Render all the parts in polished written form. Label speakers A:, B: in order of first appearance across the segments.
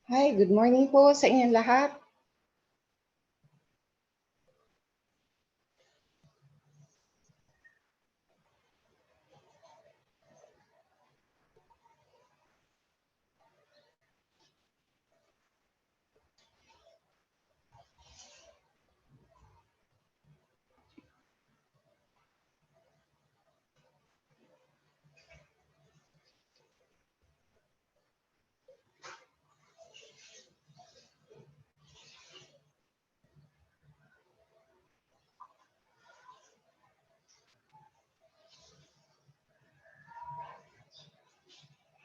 A: Hi, good morning po sa inyong lahat.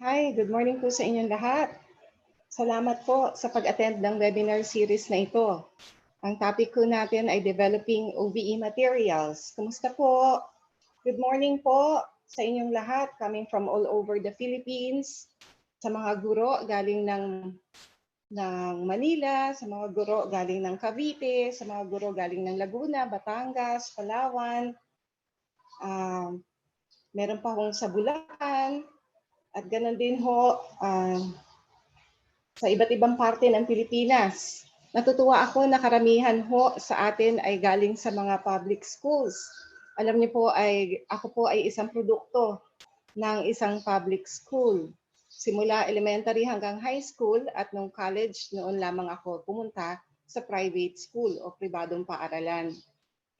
A: Hi, good morning po sa inyong lahat. Salamat po sa pag-attend ng webinar series na ito. Ang topic ko natin ay Developing OBE Materials. Kumusta po? Good morning po sa inyong lahat, coming from all over the Philippines, sa mga guro galing ng Manila, sa mga guro galing ng Cavite, sa mga guro galing ng Laguna, Batangas, Palawan, meron pa akong sa Bulacan, at ganoon din ho sa iba't ibang parte ng Pilipinas. Natutuwa ako na karamihan ho sa atin ay galing sa mga public schools. Alam niyo po ako po ay isang produkto ng isang public school. Simula elementary hanggang high school at nung college noon lamang ako pumunta sa private school o pribadong paaralan.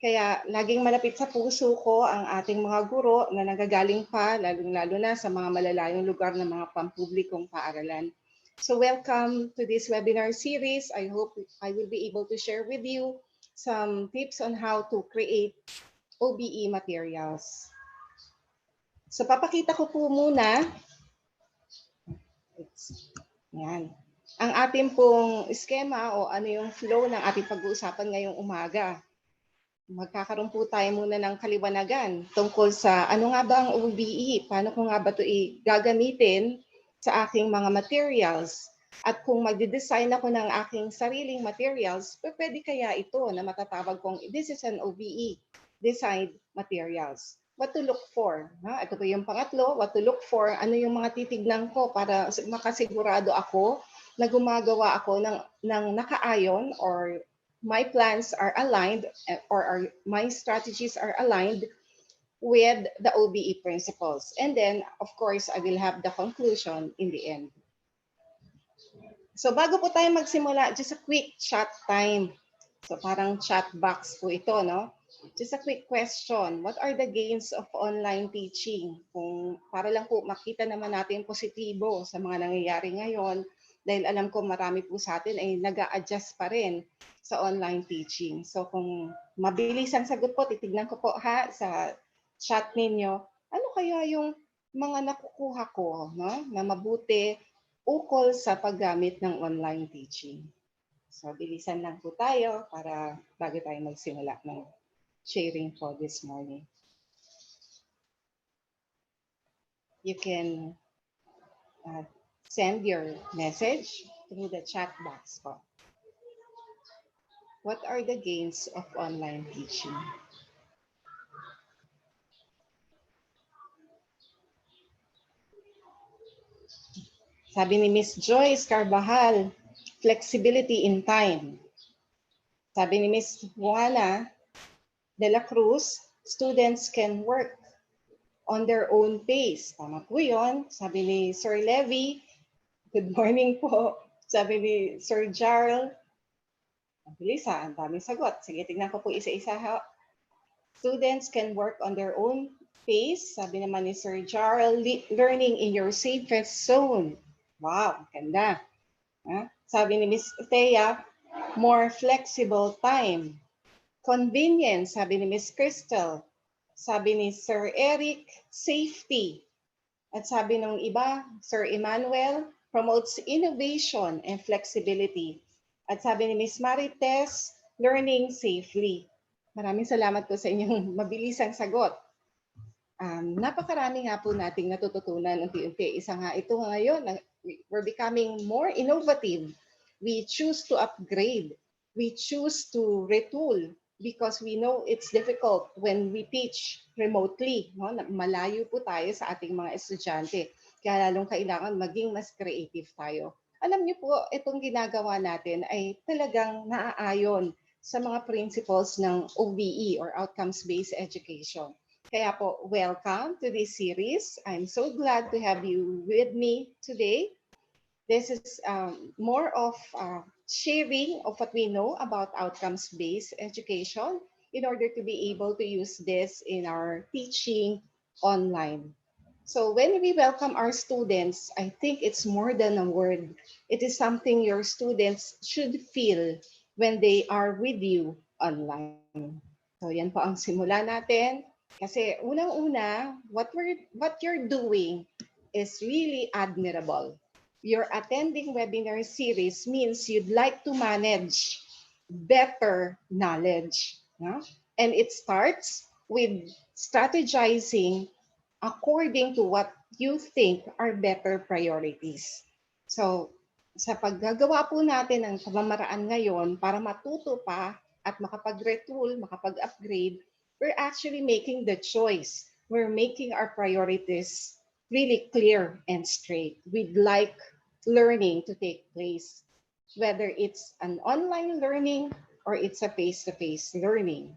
A: Kaya laging malapit sa puso ko ang ating mga guro na nagagaling pa, lalong-lalo na sa mga malalayong lugar ng mga pampublikong paaralan. So welcome to this webinar series. I hope I will be able to share with you some tips on how to create OBE materials. So papakita ko po muna. Yan. Ang ating pong schema o ano yung flow ng ating pag-uusapan ngayong umaga. Magkakaroon po tayo muna ng kaliwanagan tungkol sa ano nga ba ang OBE, paano ko nga ba ito gagamitin sa aking mga materials, at kung magde-design ako ng aking sariling materials, pwede kaya ito na matatawag kong this is an OBE, designed materials. What to look for? Ito po yung pangatlo, what to look for, ano yung mga titignan ko para makasigurado ako na gumagawa ako ng nakaayon, or my plans are aligned, or my strategies are aligned with the OBE principles. And then, of course, I will have the conclusion in the end. So bago po tayo magsimula, just a quick chat time. So parang chat box po ito, no? Just a quick question. What are the gains of online teaching? Kung para lang po makita naman natin positibo sa mga nangyayari ngayon, dahil alam ko marami po sa atin ay nag-a-adjust pa rin sa online teaching. So kung mabilis ang sagot po, titignan ko po ha sa chat ninyo, ano kaya yung mga nakukuha ko, no, na mabuti ukol sa paggamit ng online teaching. So bilisan lang po tayo para bago tayo magsimula ng sharing for this morning. You can send your message through the chat box po. What are the gains of online teaching? Sabi ni Miss Joyce Carbajal, flexibility in time. Sabi ni Miss Juana de la Cruz, students can work on their own pace. Tama po yun. Sabi ni Sir Levy, good morning po. Sabi ni Sir Jarl, ang bilis ha, ang daming sagot. Sige, tignan ko po isa-isa ha. Students can work on their own pace. Sabi naman ni Sir Jarl, learning in your safest zone. Wow, ganda. Sabi ni Miss Thea, more flexible time. Convenience, sabi ni Miss Crystal. Sabi ni Sir Eric, safety. At sabi ng iba, Sir Emmanuel, promotes innovation and flexibility. At sabi ni Miss Marites, learning safely. Maraming salamat po sa inyong mabilisang sagot. Napakarami nga po nating natututunan unti-unti. Isa nga ito ngayon, we're becoming more innovative. We choose to upgrade. We choose to retool because we know it's difficult when we teach remotely. No? Malayo po tayo sa ating mga estudyante. Kaya lalong kailangan maging mas creative tayo. alam niyo po, itong ginagawa natin ay talagang naaayon sa mga principles ng OBE or Outcomes-Based Education. Kaya po, welcome to this series. I'm so glad to have you with me today. This is more of sharing of what we know about outcomes-based education in order to be able to use this in our teaching online. So when we welcome our students, I think it's more than a word. It is something your students should feel when they are with you online. So yan po ang simula natin. Kasi unang-una, what you're doing is really admirable. Your attending webinar series means you'd like to manage better knowledge. No? And it starts with strategizing according to what you think are better priorities. So, sa paggagawa po natin ng pamamaraan ngayon para matuto pa at makapag-retool, makapag-upgrade, we're actually making the choice. We're making our priorities really clear and straight. We'd like learning to take place, whether it's an online learning or it's a face-to-face learning.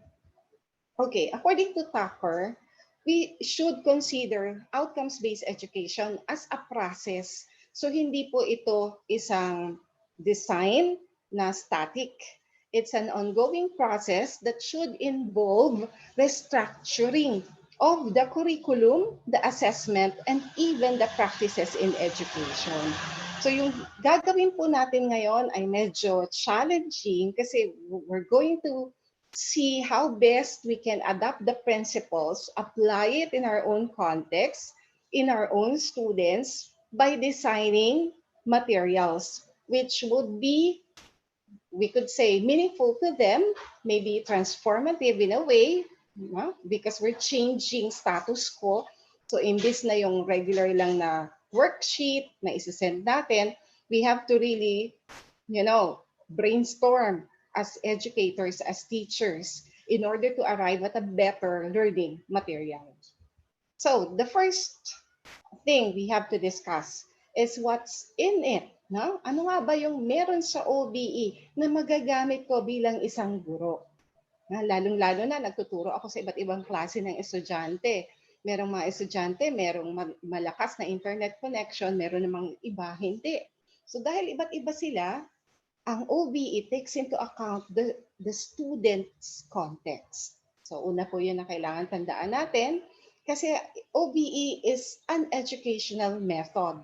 A: Okay, according to Tucker, we should consider outcomes-based education as a process. So hindi po ito isang design na static. It's an ongoing process that should involve restructuring of the curriculum, the assessment, and even the practices in education. So yung gagawin po natin ngayon ay medyo challenging kasi we're going to see how best we can adapt the principles, apply it in our own context, in our own students, by designing materials which would be, we could say, meaningful to them, maybe transformative in a way, because we're changing status quo. So in this na yung regular lang na worksheet na isasend natin, we have to really, brainstorm as educators, as teachers, in order to arrive at a better learning material. So the first thing we have to discuss is what's in it. No? Ano nga ba yung meron sa OBE na magagamit ko bilang isang guro? Lalong-lalo na nagtuturo ako sa iba't ibang klase ng estudyante. Merong mga estudyante, merong malakas na internet connection, meron namang iba, hindi. So dahil iba't iba sila, ang OBE takes into account the student's context. So una po yun na kailangan tandaan natin kasi OBE is an educational method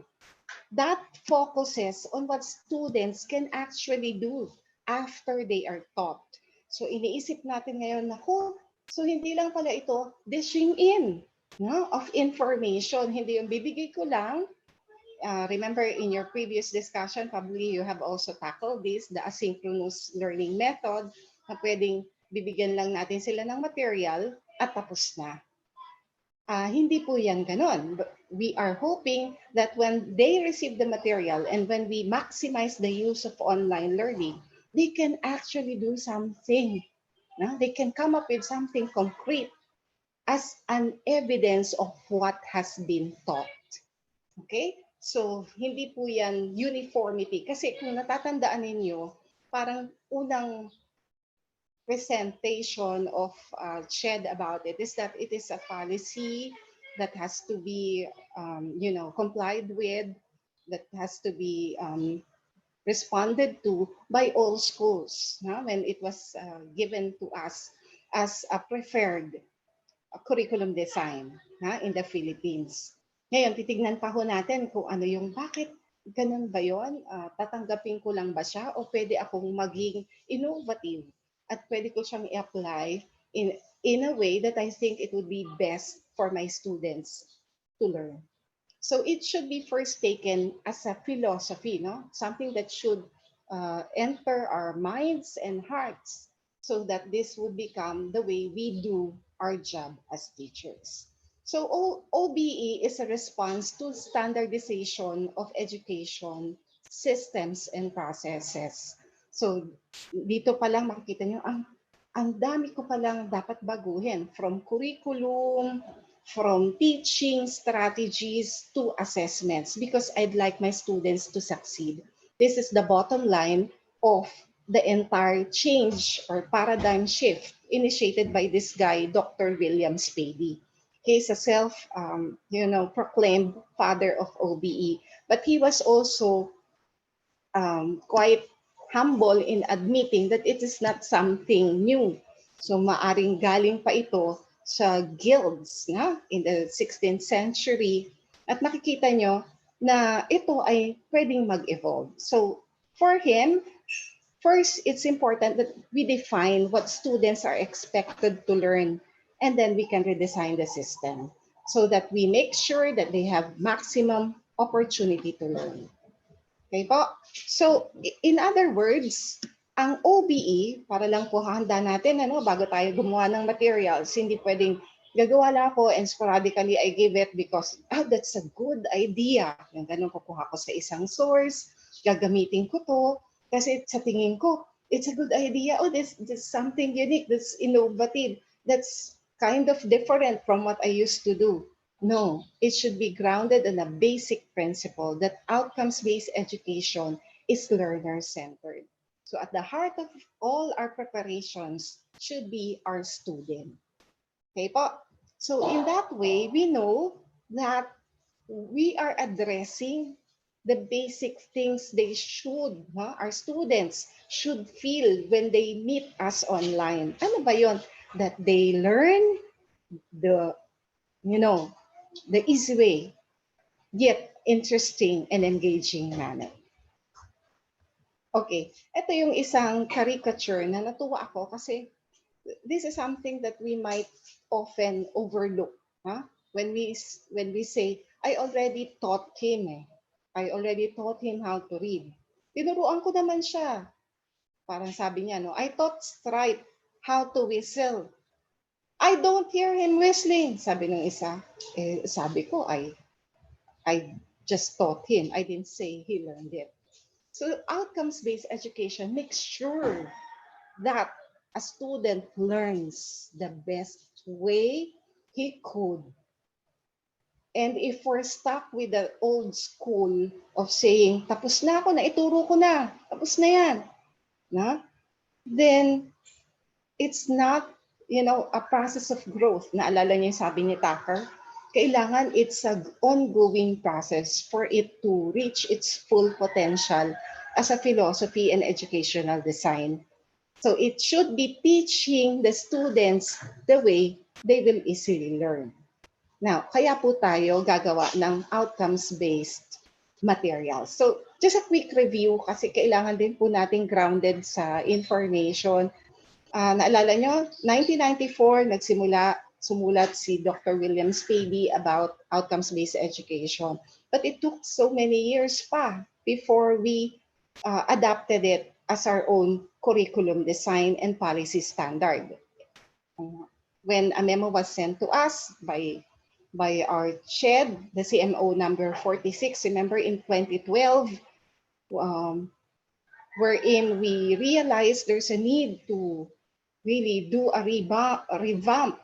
A: that focuses on what students can actually do after they are taught. So iniisip natin ngayon na, so hindi lang pala ito dishing in of information. Hindi yung bibigay ko lang. Remember in your previous discussion, probably you have also tackled this, the asynchronous learning method, na pwedeng bibigyan lang natin sila ng material at tapos na. Hindi po yan ganon. We are hoping that when they receive the material and when we maximize the use of online learning, they can actually do something. They can come up with something concrete as an evidence of what has been taught. Okay? So, hindi po yan uniformity. Kasi kung natatandaan ninyo, parang unang presentation of CHRDF about it is that it is a policy that has to be, complied with, that has to be responded to by all schools when it was given to us as a preferred curriculum design in the Philippines. Ngayon, titignan pa ho natin kung ano yung bakit ganun ba yun? Tatanggapin ko lang ba siya o pwede akong maging innovative at pwede ko siyang i-apply in a way that I think it would be best for my students to learn. So it should be first taken as a philosophy, something that should enter our minds and hearts so that this would become the way we do our job as teachers. So OBE is a response to standardization of education systems and processes. So dito pa lang makikita nyo, ang dami ko pa lang dapat baguhin from curriculum, from teaching strategies to assessments because I'd like my students to succeed. This is the bottom line of the entire change or paradigm shift initiated by this guy, Dr. William Spady. He's a proclaimed father of OBE, but he was also quite humble in admitting that it is not something new. So maaring galing pa ito sa guilds in the 16th century at makikita nyo na ito ay pwedeng mag-evolve. So for him, first, it's important that we define what students are expected to learn, and then we can redesign the system so that we make sure that they have maximum opportunity to learn. Okay po? So, in other words, ang OBE, para lang po handa natin, bago tayo gumawa ng materials, hindi pwedeng gagawa lang ako and sporadically I give it because, that's a good idea. Yung ganun, kukuha ko sa isang source, gagamitin ko to, kasi sa tingin ko, it's a good idea. Oh, this something unique, that's innovative, that's kind of different from what I used to do. No, it should be grounded in a basic principle that outcomes-based education is learner-centered. So at the heart of all our preparations should be our student. Okay po? So in that way, we know that we are addressing the basic things they should, our students should feel when they meet us online. Ano ba yon? That they learn the, the easy way, yet interesting and engaging manner. Okay, ito yung isang caricature na natuwa ako kasi this is something that we might often overlook. When we say, I already taught him I already taught him how to read. Tinuruan ko naman siya. Parang sabi niya, I taught Stripe how to whistle. I don't hear him whistling, sabi ng isa. Sabi ko, I just taught him. I didn't say he learned it. So outcomes-based education makes sure that a student learns the best way he could. And if we're stuck with the old school of saying, tapos na ako, naituro ko na, tapos na yan, then it's not, a process of growth. Naalala niyo yung sabi ni Tucker? Kailangan it's an ongoing process for it to reach its full potential as a philosophy and educational design. So it should be teaching the students the way they will easily learn. Now, kaya po tayo gagawa ng outcomes-based materials. So just a quick review kasi kailangan din po natin grounded sa information. Naalala nyo, 1994, sumulat si Dr. William Spady about outcomes-based education. But it took so many years pa before we adapted it as our own curriculum design and policy standard. When a memo was sent to us by our CHED, the CMO number 46, remember in 2012, wherein we realized there's a need to really do a revamp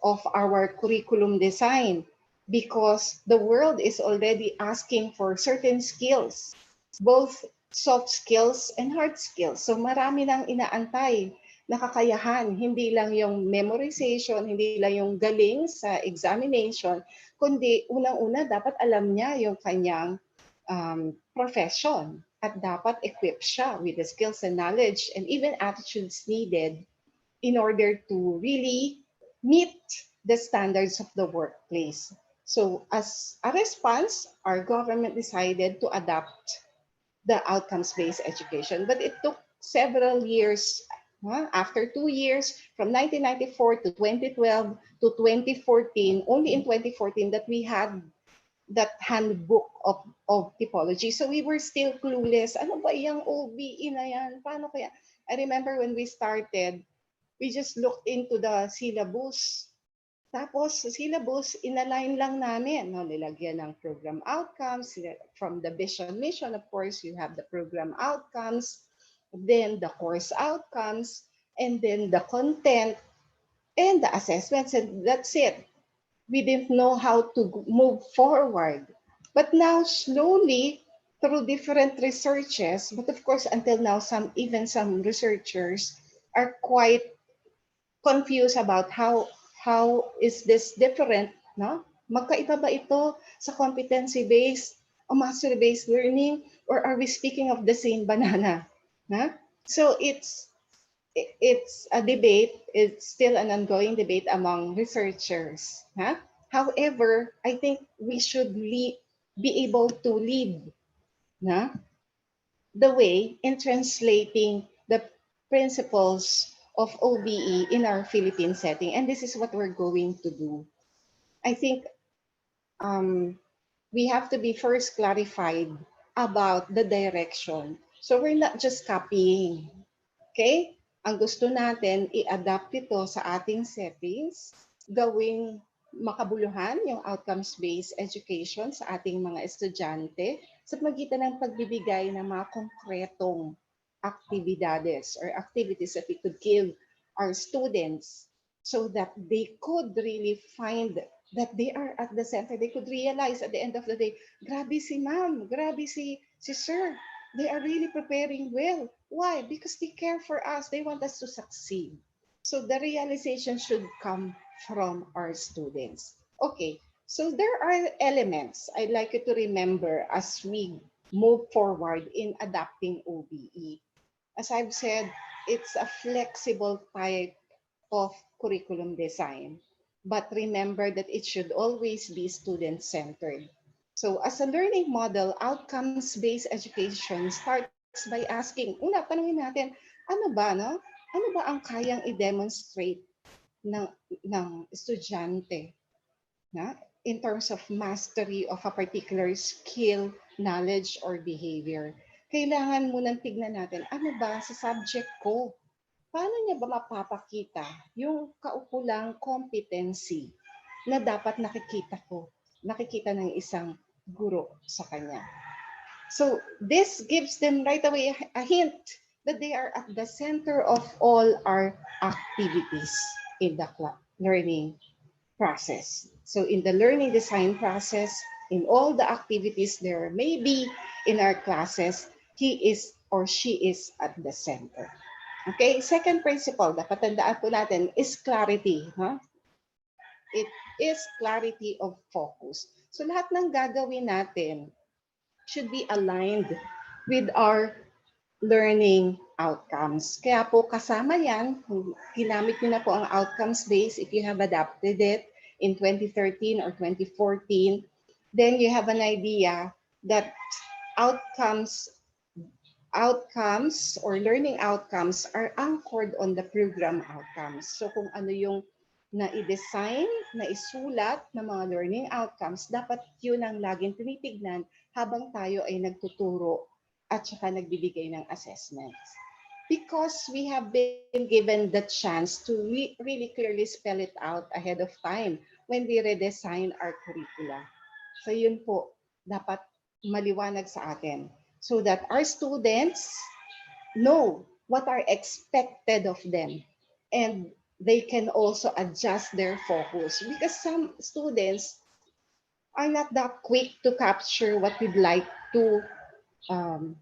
A: of our curriculum design because the world is already asking for certain skills, both soft skills and hard skills. So marami nang inaantay na kakayahan, hindi lang yung memorization, hindi lang yung galing sa examination, kundi unang-una dapat alam niya yung kanyang profession at dapat equip siya with the skills and knowledge and even attitudes needed in order to really meet the standards of the workplace. So as a response, our government decided to adopt the outcomes-based education. But it took several years. After 2 years, from 1994 to 2012 to 2014, only in 2014 that we had that handbook of typology. So we were still clueless. Ano ba yung OBE na yan? Paano kaya? I remember when we started, we just looked into the syllabus. Tapos, sa syllabus, inalign lang namin. Nilagyan ng program outcomes. From the vision mission, of course, you have the program outcomes, then the course outcomes, and then the content, and the assessments, and that's it. We didn't know how to move forward. But now, slowly, through different researches, but of course, until now, even some researchers are quite confused about how is this different, no? Magkaiba ba ito sa competency-based o mastery-based learning, or are we speaking of the same banana? Na? So it's a debate. It's still an ongoing debate among researchers. Huh? However, I think we should be able to lead na, the way in translating the principles of OBE in our Philippine setting. And this is what we're going to do. I think we have to be first clarified about the direction. So we're not just copying. Okay? Ang gusto natin, i-adapt ito sa ating settings, gawing makabuluhan yung outcomes-based education sa ating mga estudyante sa magitan ng pagbibigay ng mga konkretong actividades or activities that we could give our students so that they could really find that they are at the center. They could realize at the end of the day, grabe si ma'am, grabe si sir, they are really preparing well. Why? Because they care for us. They want us to succeed. So the realization should come from our students. Okay, so there are elements I'd like you to remember as we move forward in adapting OBE. As I've said, it's a flexible type of curriculum design. But remember that it should always be student-centered. So as a learning model, outcomes-based education starts by asking, una, tanungin natin, ano ba, no? Ano ba ang kayang i-demonstrate ng, ng estudyante na? In terms of mastery of a particular skill, knowledge, or behavior? Kailangan munang tignan natin, ano ba sa subject ko? Paano niya ba mapapakita yung kaukulang competency na dapat nakikita ng isang guro sa kanya? So this gives them right away a hint that they are at the center of all our activities in the learning process. So in the learning design process, in all the activities there may be in our classes, he is or she is at the center. Okay, second principle, dapat tandaan po natin, is clarity. Huh? It is clarity of focus. So lahat ng gagawin natin should be aligned with our learning outcomes. Kaya po kasama yan, ginamit nyo na po ang outcomes base if you have adapted it in 2013 or 2014, then you have an idea that outcomes or learning outcomes are anchored on the program outcomes. So kung ano yung na-design, na-isulat ng mga learning outcomes, dapat yun ang laging tinitignan habang tayo ay nagtuturo at saka nagbibigay ng assessments. Because we have been given the chance to really clearly spell it out ahead of time when we redesign our curricula. So yun po, dapat maliwanag sa atin so that our students know what are expected of them and they can also adjust their focus because some students are not that quick to capture what we'd like to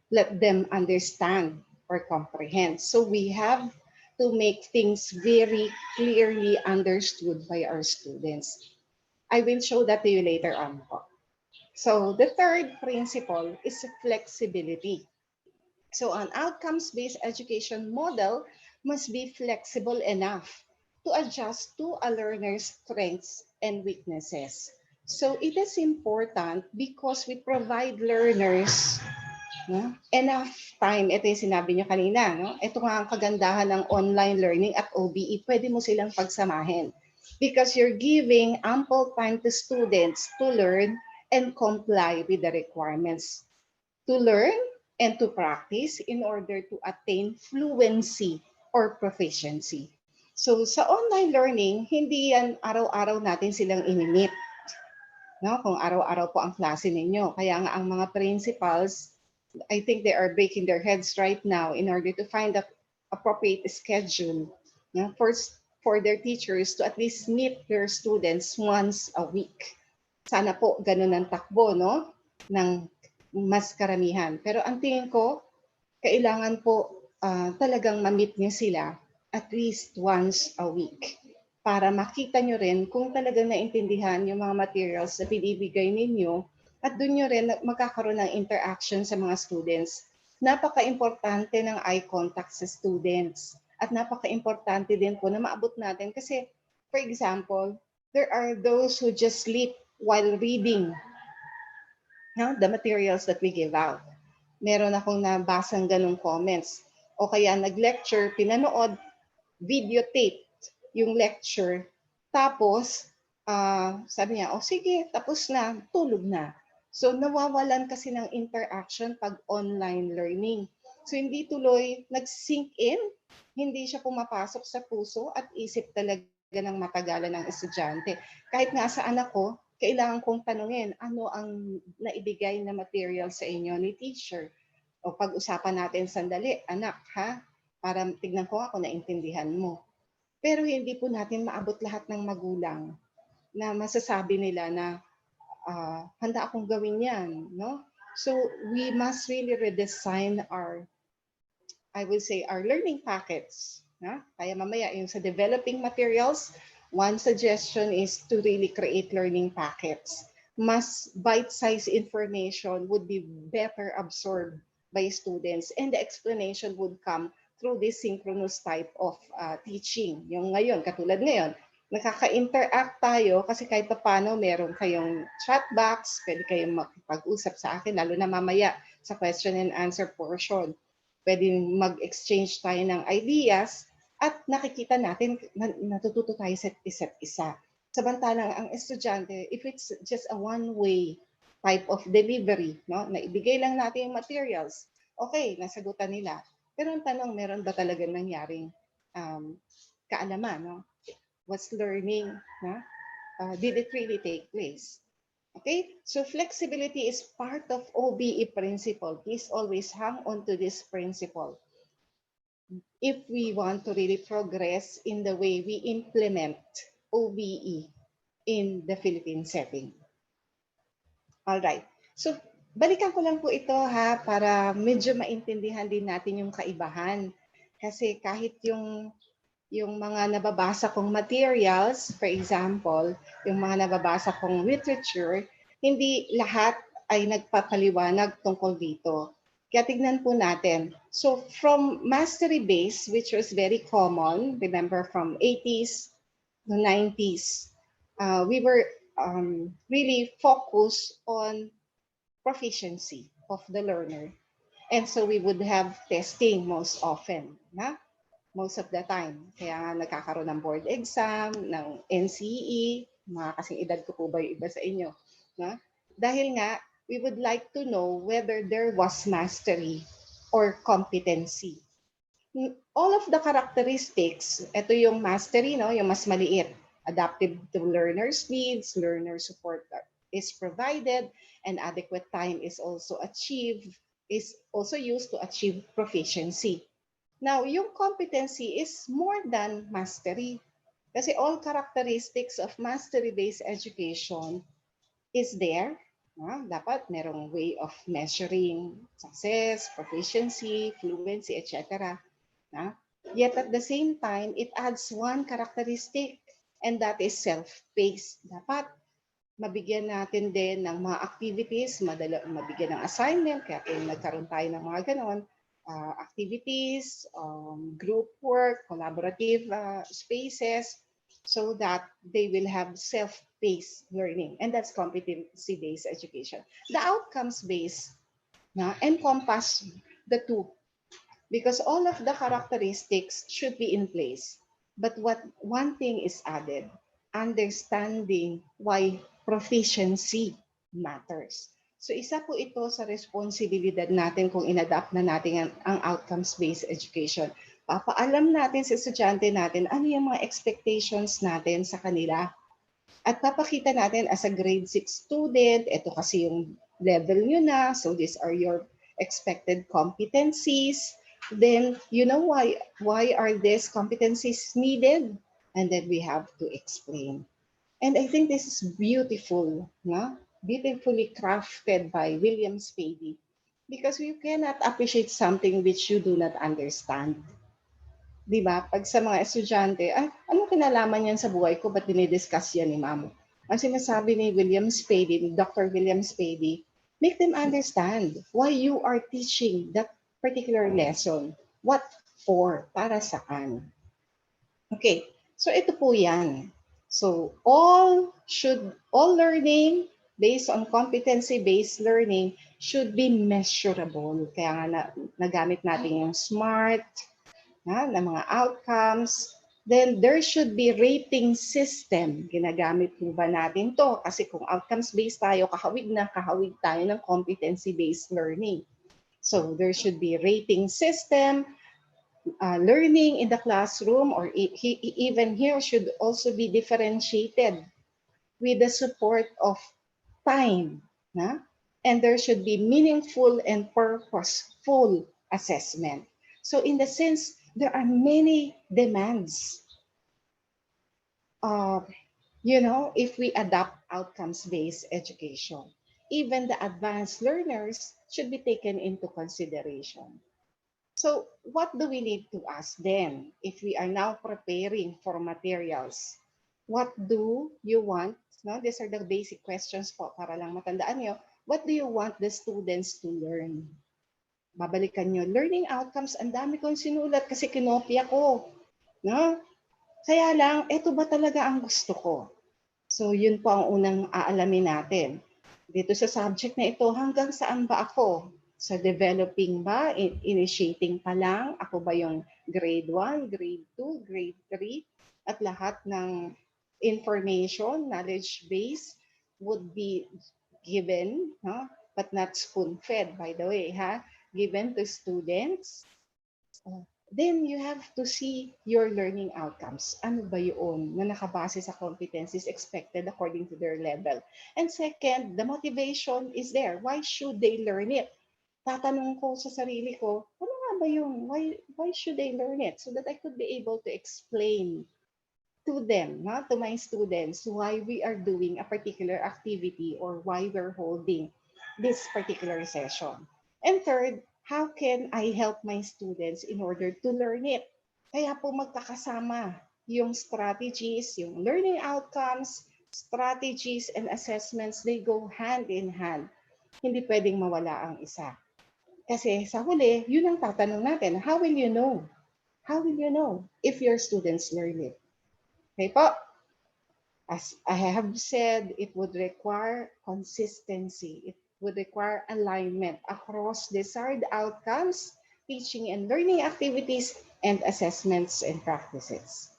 A: let them understand or comprehend. So we have to make things very clearly understood by our students. I will show that to you later on. So the third principle is flexibility. So an outcomes-based education model must be flexible enough to adjust to a learner's strengths and weaknesses. So it is important because we provide learners enough time. Ito yung sinabi niyo kanina. No? Ito nga ang kagandahan ng online learning at OBE. Pwede mo silang pagsamahin because you're giving ample time to students to learn and comply with the requirements. To learn and to practice in order to attain fluency or proficiency. So sa online learning, hindi yan araw-araw natin silang inimit. No? Kung araw-araw po ang klase ninyo. Kaya nga ang mga principals, I think they are breaking their heads right now in order to find the appropriate schedule for their teachers to at least meet their students once a week. Sana po ganun ang takbo, no? ng mas karamihan. Pero ang tingin ko, kailangan po talagang ma-meet niyo sila at least once a week para makita nyo rin kung talagang naintindihan yung mga materials na binibigay ninyo at doon nyo rin magkakaroon ng interaction sa mga students. Napaka-importante ng eye contact sa students at napaka-importante din po na maabot natin kasi, for example, there are those who just sleep while reading the materials that we give out. Meron akong nabasang ganong comments. O kaya nag-lecture, pinanood, videotape yung lecture. Tapos, sabi niya, sige, tapos na, tulog na. So, nawawalan kasi ng interaction pag online learning. So, hindi tuloy nag-sink in, hindi siya pumapasok sa puso at isip talaga ng matagalan ng estudyante. Kahit nga sa anak ko, kailangan kong tanungin, ano ang naibigay na material sa inyo ni teacher? O pag-usapan natin sandali, anak ha, para tignan ko ako naintindihan mo. Pero hindi po natin maabot lahat ng magulang na masasabi nila na handa akong gawin yan. No? So we must really redesign our, I will say, our learning packets. Kaya mamaya yung sa developing materials, one suggestion is to really create learning packets. Mas bite-sized information would be better absorbed by students and the explanation would come through this synchronous type of teaching. Yung ngayon, katulad ngayon, nakaka-interact tayo kasi kahit paano meron kayong chat box, pwede kayong makipag-usap sa akin, lalo na mamaya sa question and answer portion. Pwede mag-exchange tayo ng ideas at nakikita natin, natututo tayo sa isa't isa. Samantalang ang estudyante, if it's just a one-way type of delivery, no, na ibigay lang natin yung materials, okay, nasagutan nila. Pero ang tanong, meron ba talaga nangyaring kaalaman? No? Was learning? No? Did it really take place? Okay, so flexibility is part of OBE principle. Please always hang on to this principle if we want to really progress in the way we implement OBE in the Philippine setting. All right. So, balikan ko lang po ito ha para medyo maintindihan din natin yung kaibahan. Kasi kahit yung mga nababasa kong materials, for example, yung mga nababasa kong literature, hindi lahat ay nagpapaliwanag tungkol dito. Kaya tignan po natin. So from mastery base, which was very common, remember from 80s to 90s, we were really focused on proficiency of the learner. And so we would have testing most often. Most of the time. Kaya nga nagkakaroon ng board exam, ng NCE, mga kasing edad ko po ba yung iba sa inyo. No? Dahil nga, we would like to know whether there was mastery or competency. All of the characteristics, ito yung mastery, no? Yung mas maliit. Adaptive to learner's needs, learner support is provided, and adequate time is also used to achieve proficiency. Now, yung competency is more than mastery. Kasi all characteristics of mastery-based education is there. Dapat merong way of measuring success, proficiency, fluency, etc. Yet at the same time, it adds one characteristic, and that is self-paced. Dapat mabigyan natin din ng mga activities, mabigyan ng assignment, kaya kung nagkaroon tayo ng mga ganon, activities, group work, collaborative spaces, so that they will have self-paced learning. And that's competency-based education. The outcomes-based encompass the two, because all of the characteristics should be in place. But one thing is added, understanding why proficiency matters. So isa po ito sa responsibilidad natin kung inadapt na natin ang outcomes-based education. Papaalam natin sa estudyante natin ano yung mga expectations natin sa kanila. At papakita natin as a grade 6 student, ito kasi yung level nyo na, so these are your expected competencies. Then you know why are these competencies needed? And then we have to explain. And I think this is beautiful, no? beautifully crafted by William Spady, because you cannot appreciate something which you do not understand. Di ba? Pag sa mga estudyante, ano kinalaman yan sa buhay ko? Ba't dinidiscuss yan ni ma'am? Ang sinasabi ni William Spady, ni Dr. William Spady, make them understand why you are teaching that particular lesson. What for? Para saan? Okay, so ito po yan. So all learning based on competency-based learning should be measurable. Kaya nga nagamit natin yung SMART, na mga outcomes. Then there should be rating system. Ginagamit po ba natin to? Kasi kung outcomes-based tayo, kahawig tayo ng competency-based learning. So there should be rating system. Learning in the classroom or even here should also be differentiated with the support of time. And there should be meaningful and purposeful assessment. So in the sense, there are many demands. If we adopt outcomes-based education, even the advanced learners should be taken into consideration. So what do we need to ask then if we are now preparing for materials? What do you want? No, these are the basic questions po para lang matandaan nyo. What do you want the students to learn? Babalikan nyo, learning outcomes, ang dami kong sinulat kasi kinopya ko. No? Kaya lang, ito ba talaga ang gusto ko? So yun po ang unang aalamin natin. Dito sa subject na ito, hanggang saan ba ako? Sa developing ba? Initiating pa lang? Ako ba yung grade 1, grade 2, grade 3? At lahat ng information, knowledge base would be given, but not spoon-fed, by the way, given to students. Then you have to see your learning outcomes. Ano ba yun na nakabase sa competencies expected according to their level? And second, the motivation is there. Why should they learn it? Tatanong ko sa sarili ko, ano nga ba yun? Why should they learn it? So that I could be able to explain to them, to my students, why we are doing a particular activity or why we're holding this particular session. And third, how can I help my students in order to learn it? Kaya po magkakasama yung strategies, yung learning outcomes, strategies, and assessments, they go hand in hand. Hindi pwedeng mawala ang isa. Kasi sa huli, yun ang tatanong natin, how will you know? How will you know if your students learn it? Okay po? As I have said, it would require consistency. It would require alignment across desired outcomes, teaching and learning activities, and assessments and practices.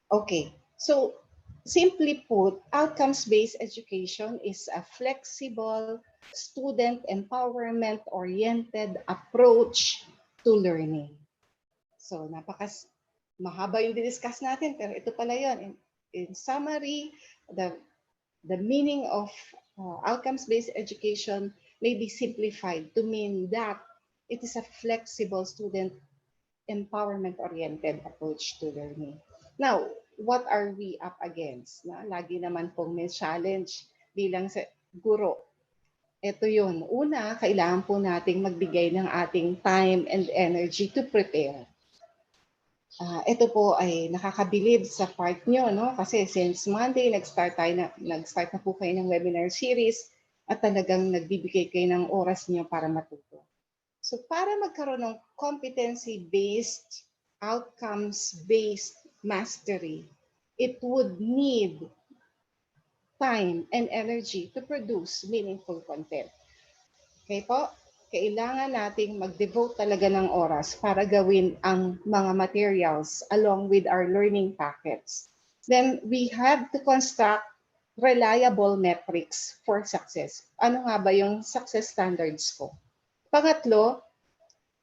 A: Okay, so simply put, outcomes-based education is a flexible, student empowerment-oriented approach to learning. So mahaba yung discuss natin, pero ito pala yun. In summary, the meaning of outcomes-based education may be simplified to mean that it is a flexible student empowerment-oriented approach to learning. Now, what are we up against? Lagi naman pong may challenge bilang sa guro. Ito yun. Una, kailangan po nating magbigay ng ating time and energy to prepare. Ito po ay nakakabilib sa part nyo, no? Kasi since Monday, nag-start na po kayo ng webinar series at talagang nagbibigay kayo ng oras nyo para matuto. So para magkaroon ng competency-based, outcomes-based mastery, it would need time and energy to produce meaningful content. Okay po? Kailangan nating mag-devote talaga ng oras para gawin ang mga materials along with our learning packets. Then we have to construct reliable metrics for success. Ano nga ba yung success standards ko? Pangatlo,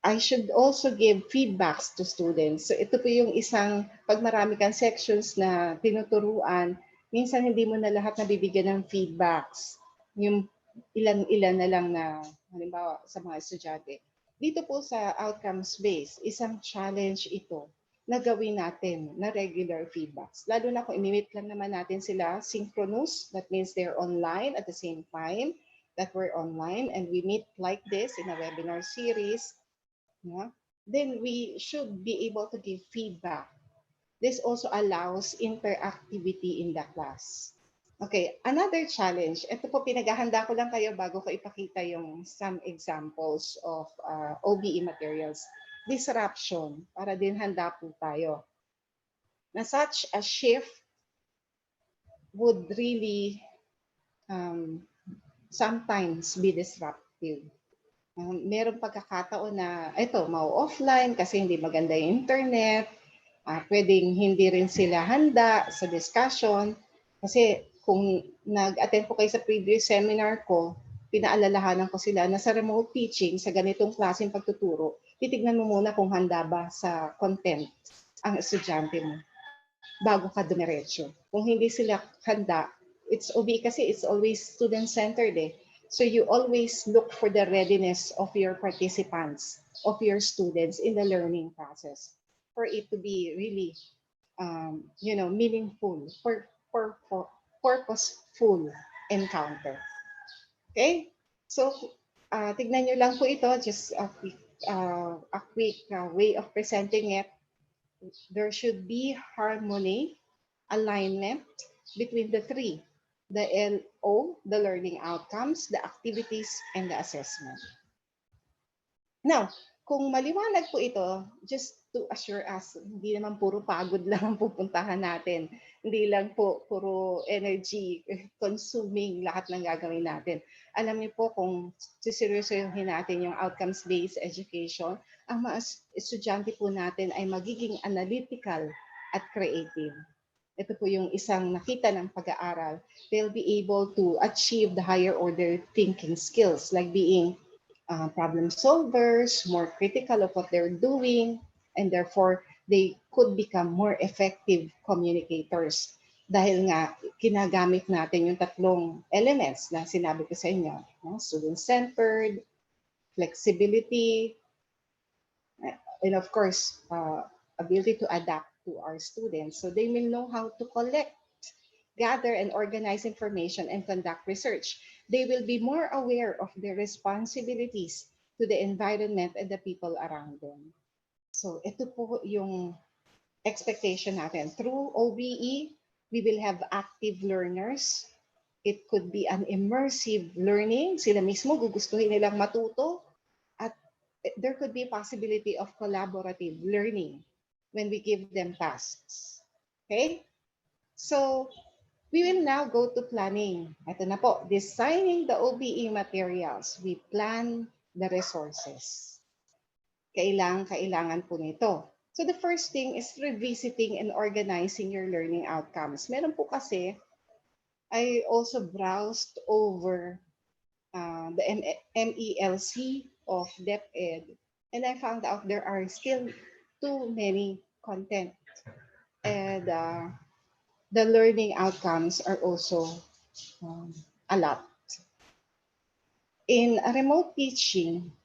A: I should also give feedbacks to students. So ito po yung isang, pag marami kang sections na tinuturuan, minsan hindi mo na lahat nabibigyan ng feedbacks. Yung ilan-ilan na lang na, halimbawa sa mga estudyante. Dito po sa outcomes-based, isang challenge ito na gawin natin na regular feedbacks. Lalo na kung imimit lang naman natin sila synchronous, that means they're online at the same time that we're online and we meet like this in a webinar series, yeah, then we should be able to give feedback. This also allows interactivity in the class. Okay, another challenge. Ito po, pinaghahanda ko lang kayo bago ko ipakita yung some examples of OBE materials. Disruption, para din handa po tayo. Na such a shift would really sometimes be disruptive. Meron pagkakataon na ito, mau-offline kasi hindi maganda yung internet. Pwedeng hindi rin sila handa sa discussion. Kasi kung nag-attend po kayo sa previous seminar ko, pinaalalahanan ko sila na sa remote teaching, sa ganitong klaseng pagtuturo, titignan mo muna kung handa ba sa content ang estudyante mo bago ka dumiretso. Kung hindi sila handa, it's OB kasi it's always student-centered eh. So you always look for the readiness of your participants, of your students in the learning process for it to be really, meaningful, purposeful encounter. Okay? So, tignan nyo lang po ito, just a quick way of presenting it. There should be harmony, alignment between the three, the LO, the learning outcomes, the activities, and the assessment. Now, kung maliwanag po ito, just to assure us, hindi naman puro pagod lang ang pupuntahan natin. Hindi lang po puro energy consuming lahat ng gagawin natin. Alam niyo po kung siseryosohin natin yung outcomes-based education, ang mga estudyante po natin ay magiging analytical at creative. Ito po yung isang nakita ng pag-aaral. They'll be able to achieve the higher order thinking skills like being problem solvers, more critical of what they're doing, and therefore they could become more effective communicators. Dahil nga, kinagamit natin yung tatlong elements na sinabi ko sa inyo. No? Student-centered, flexibility, and of course, ability to adapt to our students. So they will know how to collect, gather, and organize information and conduct research. They will be more aware of their responsibilities to the environment and the people around them. So ito po yung expectation natin. Through OBE, we will have active learners. It could be an immersive learning. Sila mismo gugustuhin nilang matuto. At there could be a possibility of collaborative learning when we give them tasks. Okay? So, we will now go to planning. Ito na po, designing the OBE materials. We plan the resources. Kailangan po nito. So the first thing is revisiting and organizing your learning outcomes. Meron po kasi, I also browsed over the MELC of DepEd, and I found out there are still too many content. And the learning outcomes are also a lot. In a remote teaching,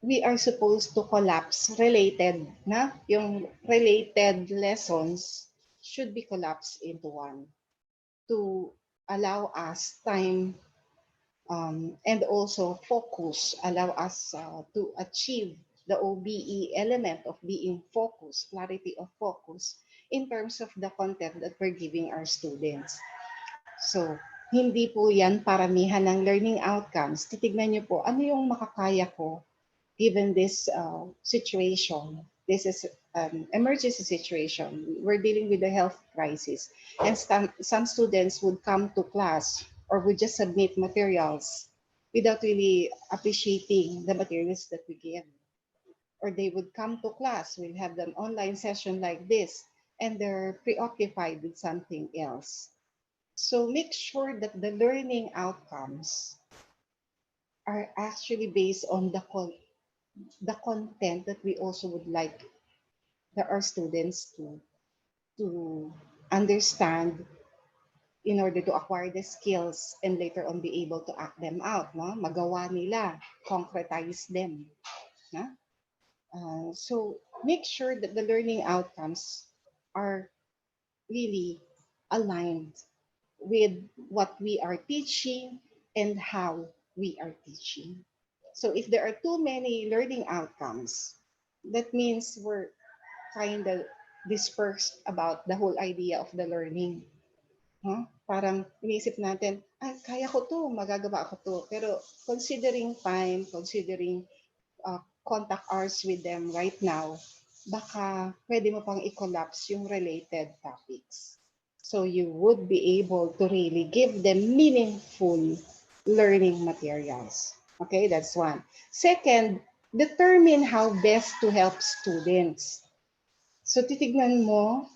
A: we are supposed to collapse related, na? Yung related lessons should be collapsed into one to allow us time and also focus, allow us to achieve the OBE element of being focused, clarity of focus in terms of the content that we're giving our students. So, hindi po yan paramihan ng learning outcomes. Titignan niyo po, ano yung makakaya ko given this situation. This is an emergency situation. We're dealing with a health crisis. And some students would come to class or would just submit materials without really appreciating the materials that we give. Or they would come to class, we'll have an online session like this, and they're preoccupied with something else. So make sure that the learning outcomes are actually based on the content that we also would like our students to understand in order to acquire the skills and later on be able to act them out, no? Magawa nila, concretize them. No? So make sure that the learning outcomes are really aligned with what we are teaching and how we are teaching. So if there are too many learning outcomes, that means we're kind of dispersed about the whole idea of the learning. Huh? Parang iniisip natin, kaya ko to, magagawa ko to. Pero considering time, considering contact hours with them right now, baka pwede mo pang i-collapse yung related topics. So you would be able to really give them meaningful learning materials. Okay, that's one. Second, determine how best to help students. So titignan mo,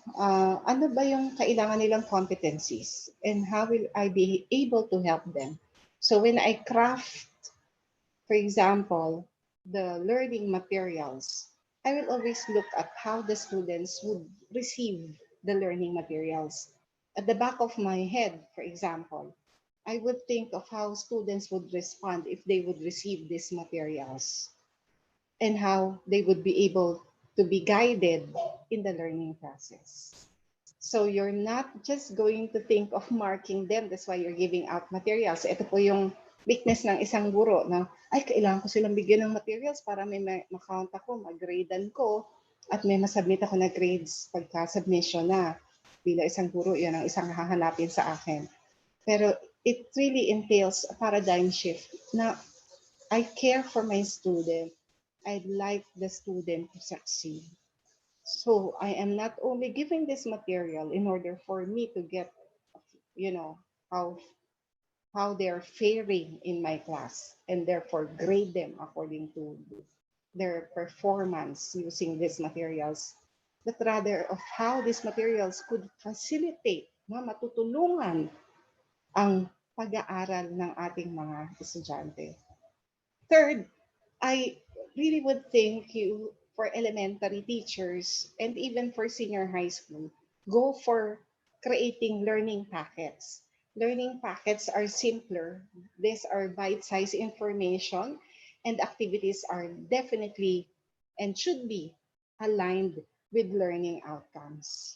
A: ano ba yung kailangan nilang competencies and how will I be able to help them. So when I craft, for example, the learning materials, I will always look at how the students would receive the learning materials. At the back of my head, for example, I would think of how students would respond if they would receive these materials and how they would be able to be guided in the learning process. So you're not just going to think of marking them. That's why you're giving out materials. Ito po yung weakness ng isang guro na, ay, kailangan ko silang bigyan ng materials para may ma-count ako, mag-gradean ko, at may masubmit ako na grades pagka-submission na. Bila isang guro, yun ang isang hahanapin sa akin. Pero it really entails a paradigm shift na I care for my student. I'd like the student to succeed. So I am not only giving this material in order for me to get, you know, how how they're faring in my class and therefore grade them according to their performance using these materials, but rather of how these materials could facilitate, matutulungan ang pag-aaral ng ating mga estudyante. Third, I really would thank you for elementary teachers and even for senior high school. Go for creating learning packets. Learning packets are simpler. These are bite-sized information and activities are definitely and should be aligned with learning outcomes.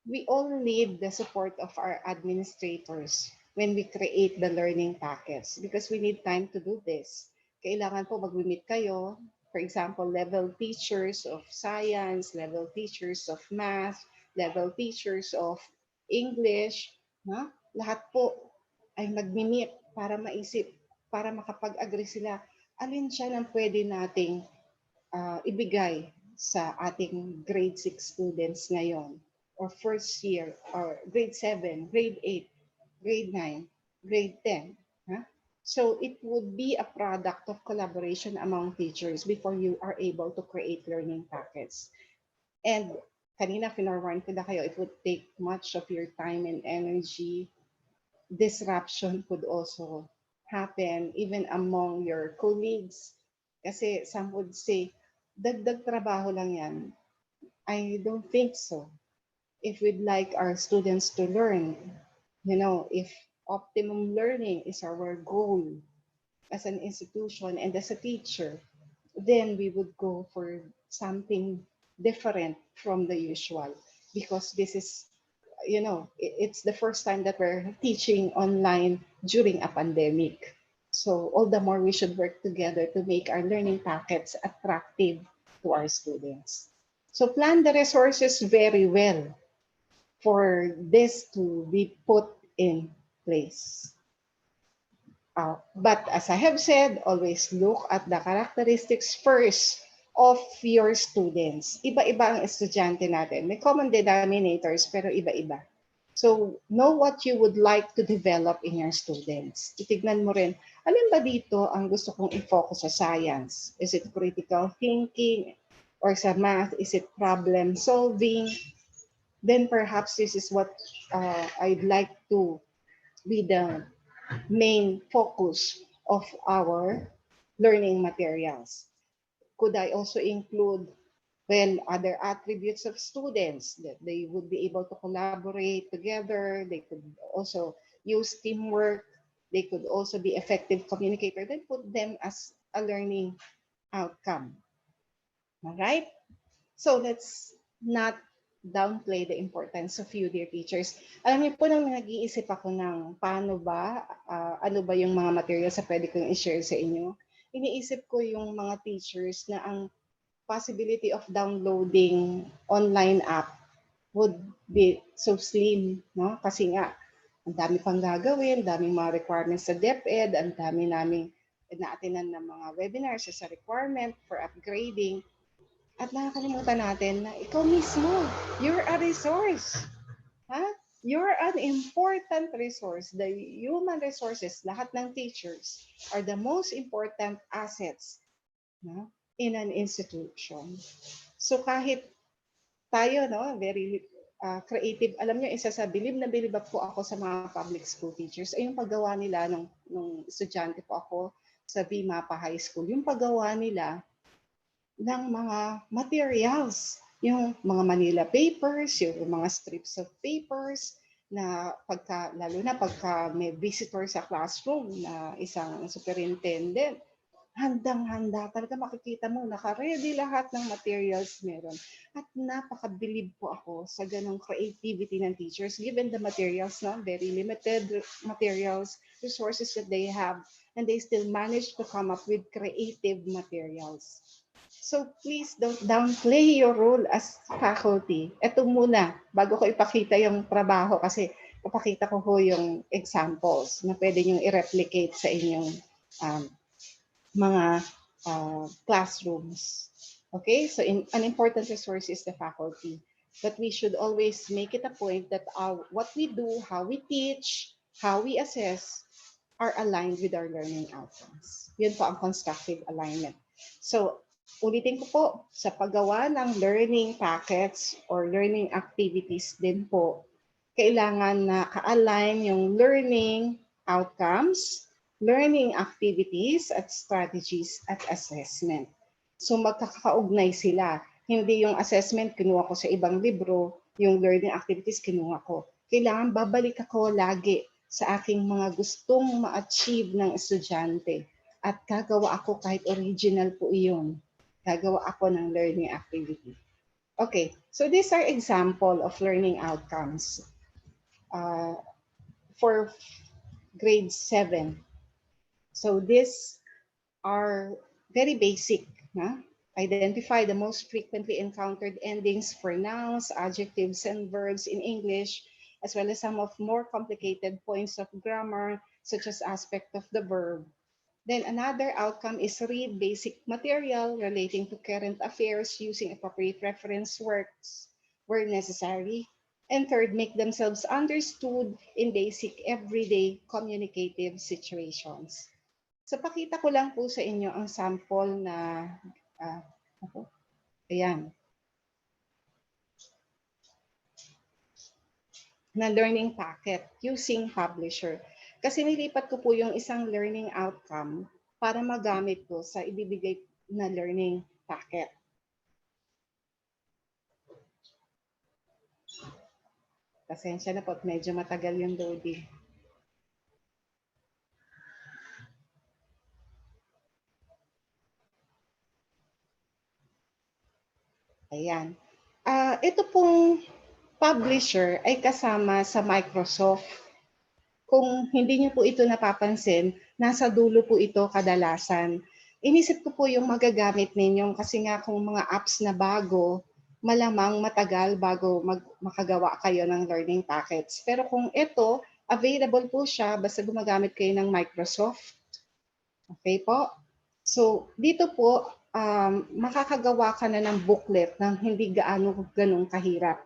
A: We all need the support of our administrators when we create the learning packets because we need time to do this. Kailangan po mag-meet kayo, for example, level teachers of science, level teachers of math, level teachers of English, na? Lahat po ay mag-meet para maisip, para makapag-agree sila. Alin siya ng pwede nating ibigay sa ating grade 6 students ngayon or first year or grade 7, grade 8, grade 9, grade 10. Huh? So it would be a product of collaboration among teachers before you are able to create learning packets. And kanina finorwarn ko na kayo, it would take much of your time and energy. Disruption could also happen even among your colleagues. Kasi some would say, dagdag trabaho lang yan. I don't think so. If we'd like our students to learn, if optimum learning is our goal as an institution and as a teacher, then we would go for something different from the usual because this is it's the first time that we're teaching online during a pandemic. So all the more we should work together to make our learning packets attractive to our students. So plan the resources very well for this to be put in place. But as I have said, always look at the characteristics first of your students. Iba-iba ang estudyante natin. May common denominators, pero iba-iba. So, know what you would like to develop in your students. Titignan mo rin, alin ba dito ang gusto kong i-focus sa science? Is it critical thinking? Or sa math, is it problem solving? Then perhaps this is what I'd like to be the main focus of our learning materials. Could I also include other attributes of students that they would be able to collaborate together, they could also use teamwork, they could also be effective communicator, then put them as a learning outcome. All right? So let's not downplay the importance of you, dear teachers. Alam niyo po, nang nag-iisip ako ng paano ba, ano ba yung mga materials na pwede kong i-share sa inyo, iniisip ko yung mga teachers na ang possibility of downloading online app would be so slim, no? Kasi nga, ang dami pang gagawin, daming mga requirements sa DepEd, ang dami naming na-attendan ng mga webinars sa requirement for upgrading. At nakakalimutan natin na ikaw mismo, you're a resource. Ha? You're an important resource. The human resources, lahat ng teachers, are the most important assets, no, in an institution. So kahit tayo, no, very creative. Alam niyo, isa sa bilib na bilib po ako sa mga public school teachers ay yung paggawa nila nung estudyante po ako sa VMAPA High School. Yung paggawa nila ng mga materials, yung mga Manila papers, yung mga strips of papers, na lalo na pagka may visitor sa classroom na isang superintendent, handang-handa, talaga makikita mo, naka-ready lahat ng materials meron. At napakabilib po ako sa ganong creativity ng teachers, given the materials, no? Very limited materials, resources that they have, and they still manage to come up with creative materials. So please don't downplay your role as faculty. Ito muna, bago ko ipakita yung trabaho, kasi ipakita ko ho yung examples na pwede nyo i-replicate sa inyong mga classrooms. Okay, so an important resource is the faculty. But we should always make it a point that what we do, how we teach, how we assess, are aligned with our learning outcomes. Yun po ang constructive alignment. So, ulitin ko po, sa paggawa ng learning packets or learning activities din po, kailangan na ka-align yung learning outcomes, learning activities at strategies at assessment. So magkakaugnay sila. Hindi yung assessment kinuha ko sa ibang libro, yung learning activities kinuha ko. Kailangan babalik ako lagi sa aking mga gustong ma-achieve ng estudyante. At gagawa ako kahit original po iyon. Gagawa ako ng learning activity. Okay, so these are example of learning outcomes for grade 7. So these are very basic. Huh? Identify the most frequently encountered endings for nouns, adjectives, and verbs in English, as well as some of more complicated points of grammar, such as aspect of the verb. Then another outcome is read basic material relating to current affairs using appropriate reference works where necessary. And third, make themselves understood in basic everyday communicative situations. So pakita ko lang po sa inyo ang sample na, ayan, na learning packet using publisher. Kasi nilipat ko po yung isang learning outcome para magamit ko sa ibibigay na learning packet. Pasensya na po, medyo matagal yung loading. Ayan. Ito pong publisher ay kasama sa Microsoft. Kung hindi niyo po ito napapansin, nasa dulo po ito kadalasan. Inisip ko po yung magagamit ninyong kasi nga kung mga apps na bago, malamang matagal bago makagawa kayo ng learning packets. Pero kung ito, available po siya basta gumagamit kayo ng Microsoft. Okay po? So, dito po, makakagawa ka na ng booklet ng hindi ganong kahirap.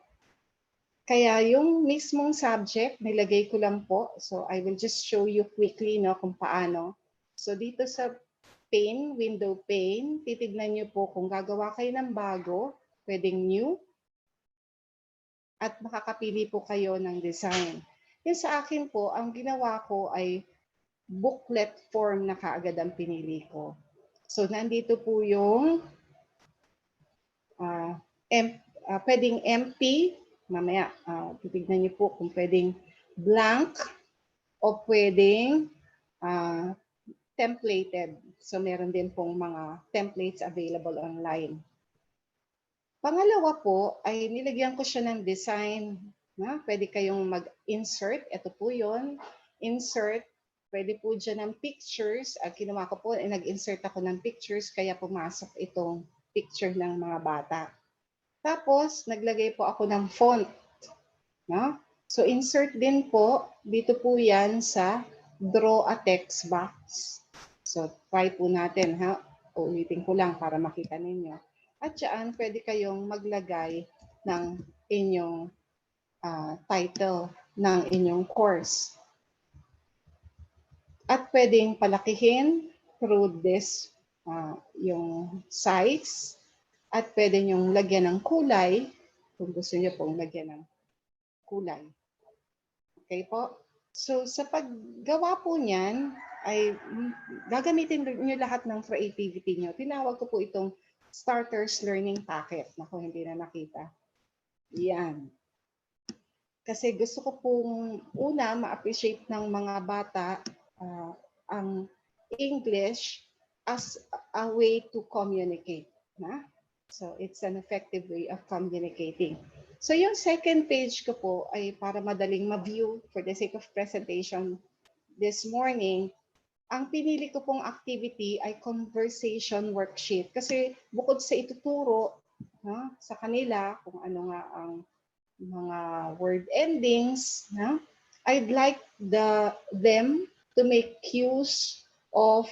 A: Kaya yung mismong subject, nilagay ko lang po. So I will just show you quickly no, kung paano. So dito sa pane, window pane, titignan nyo po kung gagawa kayo ng bago, pwedeng new. At makakapili po kayo ng design. Yung sa akin po, ang ginawa ko ay booklet form na kaagad ang pinili ko. So nandito po yung pwedeng empty. Mamaya, titignan niyo po kung pwedeng blank o pwedeng templated. So meron din pong mga templates available online. Pangalawa po ay nilagyan ko siya ng design. Pwede kayong mag-insert. Ito po yon. Insert. Pwede po dyan ng pictures. Kinuha ko po, nag-insert ako ng pictures kaya pumasok itong picture ng mga bata. Tapos, naglagay po ako ng font. So, insert din po. Dito po yan sa draw a text box. So, try po natin. Ulitin ko lang para makita ninyo. At dyan, pwede kayong maglagay ng inyong title ng inyong course. At pwedeng palakihin through this yung size. At pwede nyong lagyan ng kulay kung gusto nyo pong lagyan ng kulay. Okay po? So sa paggawa po niyan, ay gagamitin nyo lahat ng creativity nyo. Tinawag ko po itong Starters Learning Packet. Naku, hindi na nakita. Yan. Kasi gusto ko pong una ma-appreciate ng mga bata ang English as a way to communicate. So it's an effective way of communicating. So yung second page ko po ay para madaling ma-view for the sake of presentation this morning. Ang pinili ko pong activity ay conversation worksheet kasi bukod sa ituturo sa kanila kung ano nga ang mga word endings, I'd like them to make use of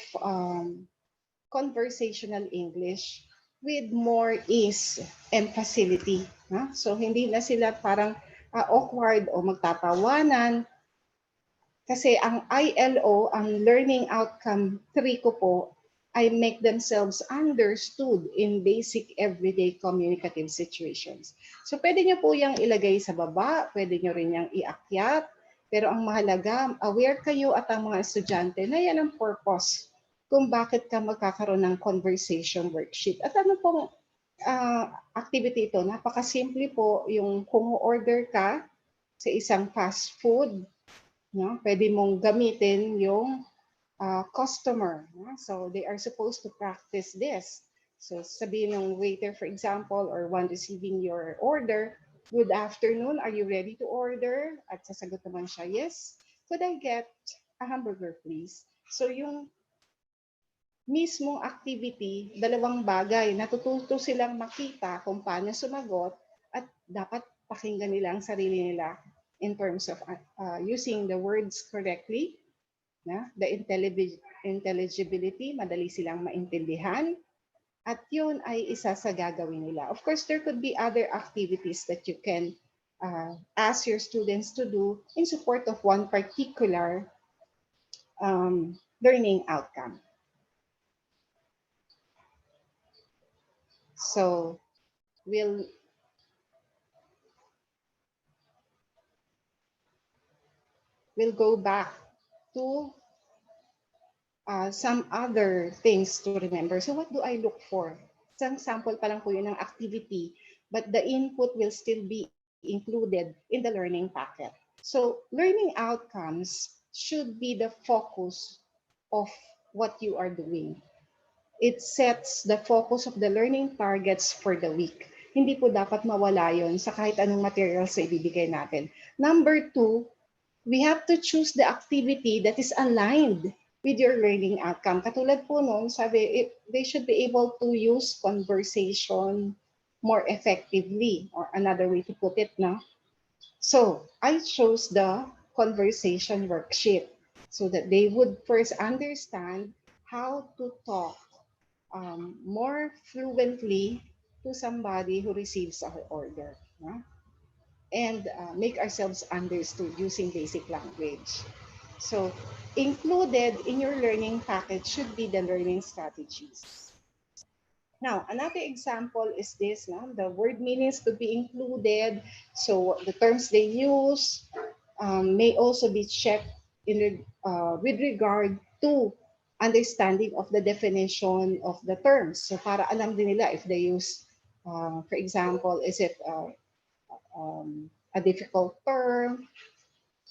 A: conversational English with more ease and facility. So hindi na sila parang awkward o magtatawanan. Kasi ang ILO, ang Learning Outcome 3 ko po, I make themselves understood in basic everyday communicative situations. So pwede nyo po yung ilagay sa baba, pwede nyo rin yung iakyat, pero ang mahalaga, aware kayo at ang mga estudyante na yan ang purpose kung bakit ka magkakaroon ng conversation worksheet. At ano pong activity ito? Napakasimple po, yung kung order ka sa isang fast food, pwede mong gamitin yung customer. So they are supposed to practice this. So sabihin ng waiter, for example, or one receiving your order, good afternoon, are you ready to order? At sasagot naman siya, yes. Could I get a hamburger, please? So yung mismong activity, dalawang bagay, natututo silang makita kung paano sumagot at dapat pakinggan nila ang sarili nila in terms of using the words correctly. The intelligibility, madali silang maintindihan. At yun ay isa sa gagawin nila. Of course, there could be other activities that you can ask your students to do in support of one particular learning outcome. So we'll go back to some other things to remember. So what do I look for? Isang sample pa lang po yun ng activity, but the input will still be included in the learning packet. So learning outcomes should be the focus of what you are doing. It sets the focus of the learning targets for the week. Hindi po dapat mawala yon sa kahit anong materials na ibibigay natin. Number 2, we have to choose the activity that is aligned with your learning outcome. Katulad po nun, sabi, they should be able to use conversation more effectively, or another way to put it, no? So I chose the conversation worksheet so that they would first understand how to talk more fluently to somebody who receives our order. No? And make ourselves understood using basic language. So included in your learning package should be the learning strategies. Now, another example is this, no? The word meanings could be included. So the terms they use may also be checked with regard to understanding of the definition of the terms. So para alam din nila if they use, for example, is it a difficult term?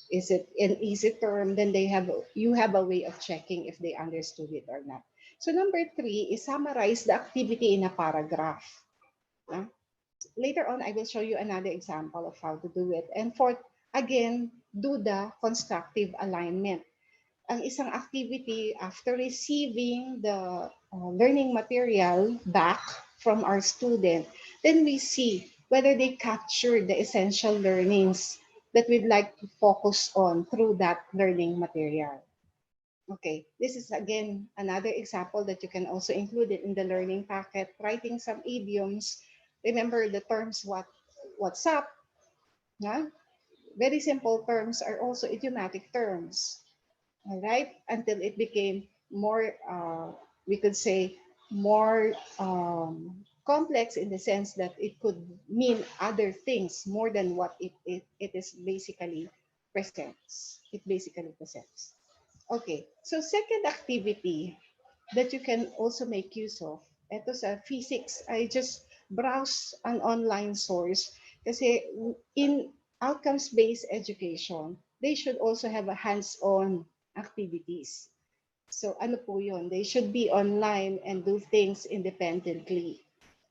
A: Is it an easy term? Then you have a way of checking if they understood it or not. So number 3 is summarize the activity in a paragraph. Later on, I will show you another example of how to do it. And fourth, again, do the constructive alignment. Ang isang activity after receiving the learning material back from our student, then we see whether they capture the essential learnings that we'd like to focus on through that learning material. Okay, this is again another example that you can also include it in the learning packet, writing some idioms. Remember the terms what's up, yeah? Very simple terms are also idiomatic terms. All right, until it became more, we could say, more complex in the sense that it could mean other things more than what it is basically presents. It basically presents. Okay, so second activity that you can also make use of, ito sa physics, I just browse an online source kasi in outcomes-based education, they should also have a hands-on activities. So ano po yun? They should be online and do things independently.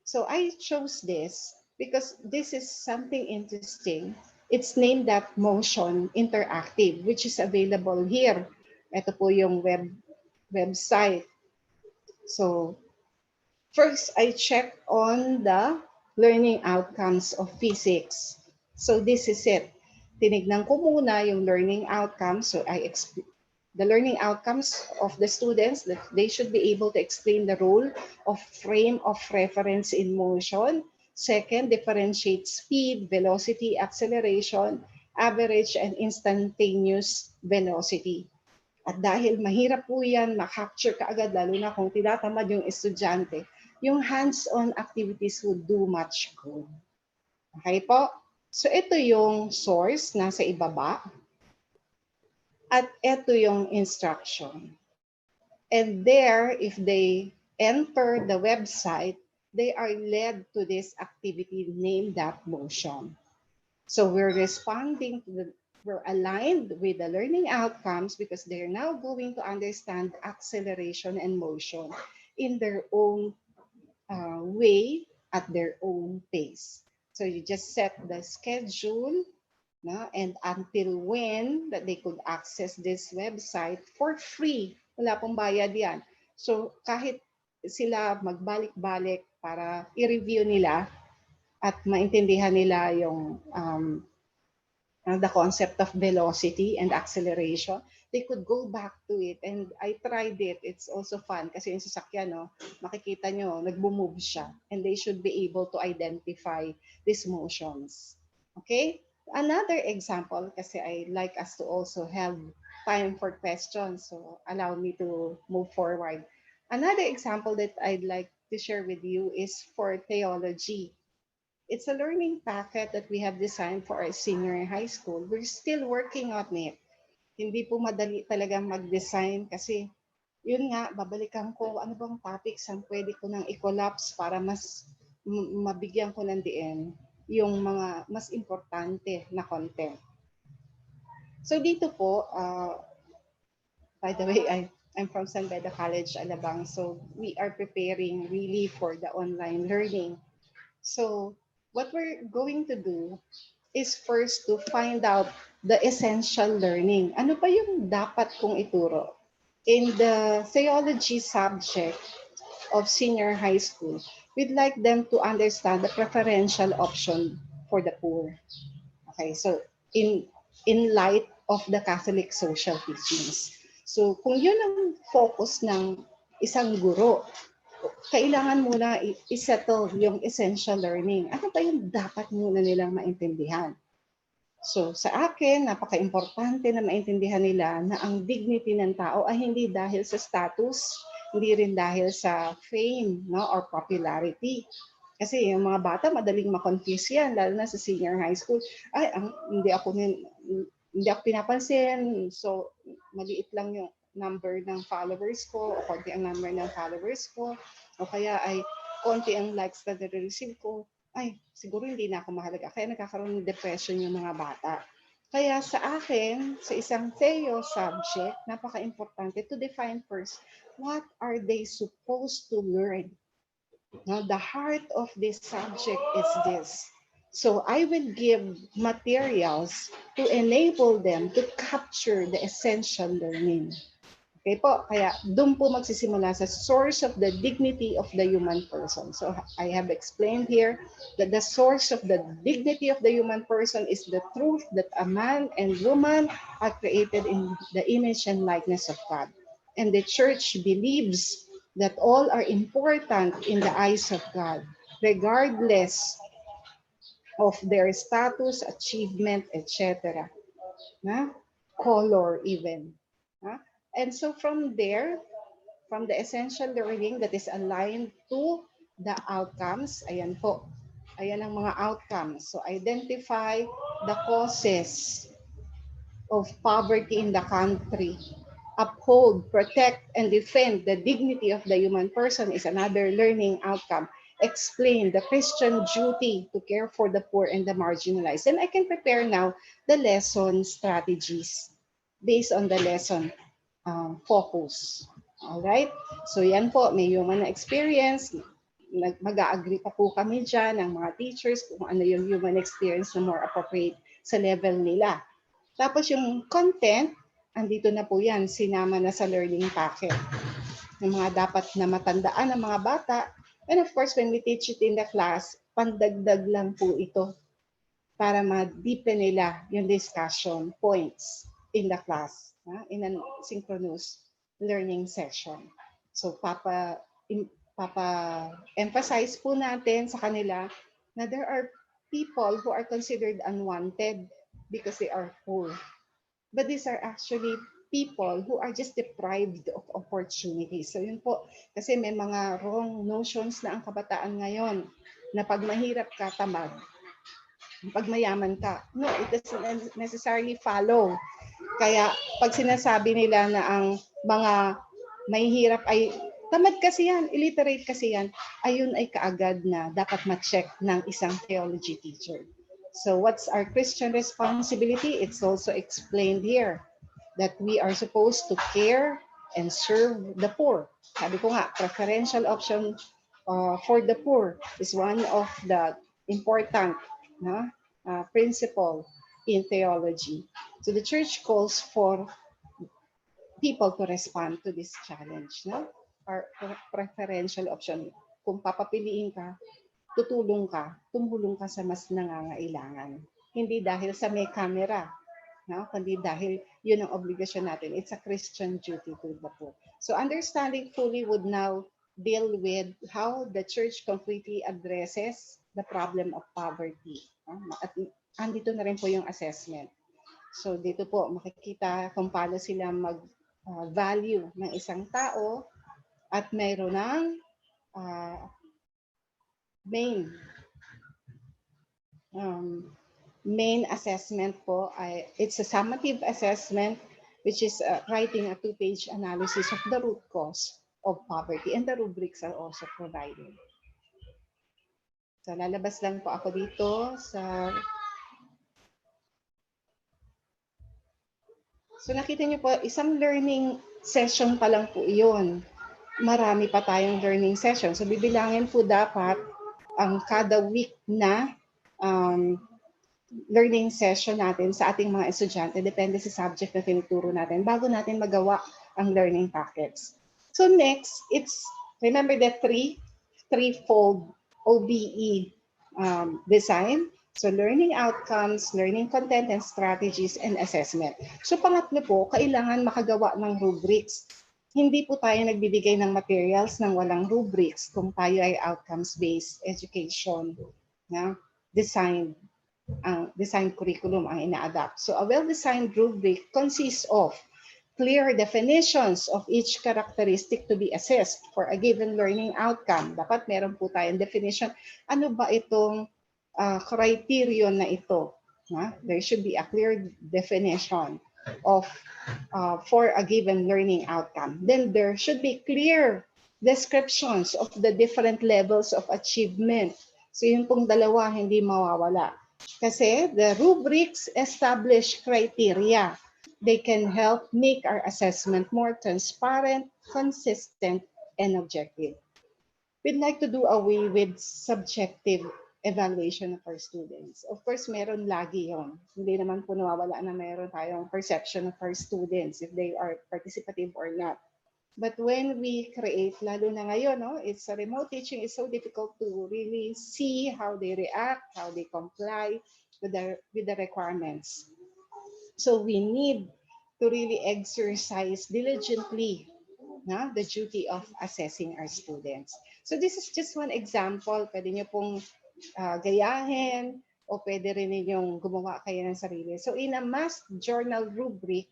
A: So I chose this because this is something interesting. It's named that Motion Interactive, which is available here. Ito po yung website. So first, I check on the learning outcomes of physics. So this is it. Tinignan ko muna yung learning outcomes. So the learning outcomes of the students, that they should be able to explain the role of frame of reference in motion. Second, differentiate speed, velocity, acceleration, average, and instantaneous velocity. At dahil mahirap po yan, makapture ka agad, lalo na kung tinatamad yung estudyante, yung hands-on activities would do much good. Okay po? So ito yung source, nasa ibaba. At ito yung instruction. And there, if they enter the website, they are led to this activity named that motion. So we're responding to we're aligned with the learning outcomes because they're now going to understand acceleration and motion in their own way at their own pace. So you just set the schedule, no? And until when that they could access this website for free. Wala pong bayad yan. So kahit sila magbalik-balik para i-review nila at maintindihan nila yung the concept of velocity and acceleration, they could go back to it. And I tried it. It's also fun kasi yung sasakyan, no, makikita nyo, nagbo-move siya. And they should be able to identify these motions. Okay? Another example, kasi I like us to also have time for questions. So allow me to move forward. Another example that I'd like to share with you is for theology. It's a learning packet that we have designed for our senior high school. We're still working on it. Hindi po madali talagang mag-design kasi yun nga, babalikan ko ano bang topics ang pwede ko nang i-collapse para mas mabigyan ko ng diin yung mga mas importante na content. So dito po, by the way, I'm from San Beda College, Alabang. So we are preparing really for the online learning. So what we're going to do is first to find out the essential learning. Ano pa yung dapat kong ituro? In the theology subject of senior high school, we'd like them to understand the preferential option for the poor. Okay, so in light of the Catholic social teachings. So kung yun ang focus ng isang guro, kailangan muna isettle yung essential learning. Ano ba yung dapat muna nilang maintindihan? So sa akin, napaka-importante na maintindihan nila na ang dignity ng tao ay hindi dahil sa status, hindi rin dahil sa fame, no, or popularity. Kasi yung mga bata, madaling ma-confuse yan, lalo na sa senior high school. Ay, hindi ako pinapansin, so maliit lang yung number ng followers ko o konti ang number ng followers ko o kaya ay konti ang likes na nare-receive ko, ay siguro hindi na ako mahalaga. Kaya nagkakaroon ng depression yung mga bata. Kaya sa akin, sa isang theo subject, napaka-importante to define first, what are they supposed to learn? Now, the heart of this subject is this. So I will give materials to enable them to capture the essential learning. Okay po, kaya doon po magsisimula sa source of the dignity of the human person. So I have explained here that the source of the dignity of the human person is the truth that a man and woman are created in the image and likeness of God. And the church believes that all are important in the eyes of God, regardless of their status, achievement, etc. Na? Color even. Na? And so from there, from the essential learning that is aligned to the outcomes, ayan po, ayan ang mga outcomes. So identify the causes of poverty in the country. Uphold, protect, and defend the dignity of the human person is another learning outcome. Explain the Christian duty to care for the poor and the marginalized. And I can prepare now the lesson strategies based on the lesson focus. All right? So yan po, may human experience. Mag-a-agree pa po kami dyan ng mga teachers kung ano yung human experience na more appropriate sa level nila. Tapos yung content, andito na po yan, sinama na sa learning packet. Yung mga dapat na matandaan ng mga bata. And of course, when we teach it in the class, pandagdag lang po ito para ma-deepen nila yung discussion points in the class, in a synchronous learning session. So papa-emphasize po natin sa kanila na there are people who are considered unwanted because they are poor. But these are actually people who are just deprived of opportunities. So yun po, kasi may mga wrong notions na ang kabataan ngayon na pag mahirap ka, tamad. Pag mayaman ka. No, it doesn't necessarily follow. Kaya pag sinasabi nila na ang mga mahihirap ay tamad kasi yan, illiterate kasi yan, ayun ay kaagad na dapat ma-check ng isang theology teacher. So what's our Christian responsibility? It's also explained here that we are supposed to care and serve the poor. Sabi ko nga, preferential option for the poor is one of the important principle in theology. So the church calls for people to respond to this challenge, no? Or preferential option. Kung papapiliin ka, tumulong ka sa mas nangangailangan. Hindi dahil sa may camera, no? Kundi dahil yun ang obligasyon natin. It's a Christian duty to the poor. So understanding fully would now deal with how the church completely addresses the problem of poverty. At andito na rin po yung assessment. So dito po makikita kung paano sila mag-value ng isang tao at mayroon ng main assessment po ay it's a summative assessment which is writing a 2-page analysis of the root cause of poverty, and the rubrics are also provided. So lalabas lang po ako dito sa... So nakita niyo po, isang learning session pa lang po iyon. Marami pa tayong learning session. So bibilangin po dapat ang kada week na learning session natin sa ating mga estudyante, depende sa subject na tinuturo natin, bago natin magawa ang learning packets. So next, it's, remember the threefold OBE design. So learning outcomes, learning content and strategies, and assessment. So pangatlo po, kailangan makagawa ng rubrics. Hindi po tayo nagbibigay ng materials ng walang rubrics kung tayo ay outcomes-based education, design curriculum ang ina-adapt. So a well-designed rubric consists of clear definitions of each characteristic to be assessed for a given learning outcome. Dapat meron po tayong definition. Ano ba itong criterion na ito? There should be a clear definition of for a given learning outcome. Then there should be clear descriptions of the different levels of achievement. So yun pong dalawa hindi mawawala. Kasi the rubrics establish criteria. They can help make our assessment more transparent, consistent, and objective. we'd like to do away with subjective evaluation of our students. Of course, meron lagi yon. Hindi naman po nawawala na meron tayong perception of our students if they are participative or not. But when we create, lalo na ngayon, no, it's a remote teaching, it's so difficult to really see how they react, how they comply with the requirements. So we need to really exercise diligently the duty of assessing our students. So this is just one example. Pwede nyo pong gayahin o pwede rin ninyong gumawa kayo ng sarili. So in a mass journal rubric,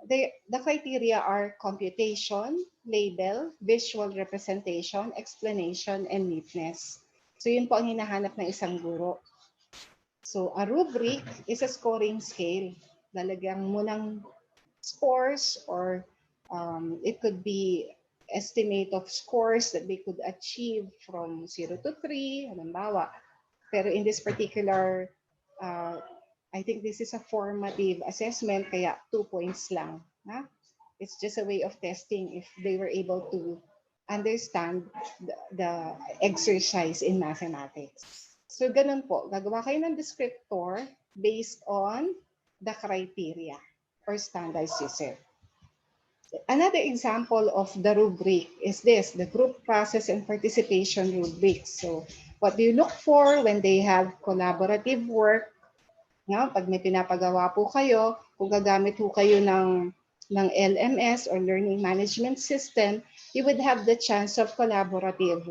A: the criteria are computation, label, visual representation, explanation, and neatness. So yun po ang hinahanap ng isang guro. So a rubric is a scoring scale. Lalagyan mo ng scores or it could be estimate of scores that they could achieve from 0 to 3, halimbawa. Pero in this particular, I think this is a formative assessment, kaya 2 points lang. It's just a way of testing if they were able to understand the exercise in mathematics. So ganun po, gagawa kayo ng descriptor based on the criteria or standards you set. Another example of the rubric is this, the group process and participation rubric. So what do you look for when they have collaborative work? Pag may pinapagawa po kayo, kung gagamit po kayo ng LMS or Learning Management System, you would have the chance of collaborative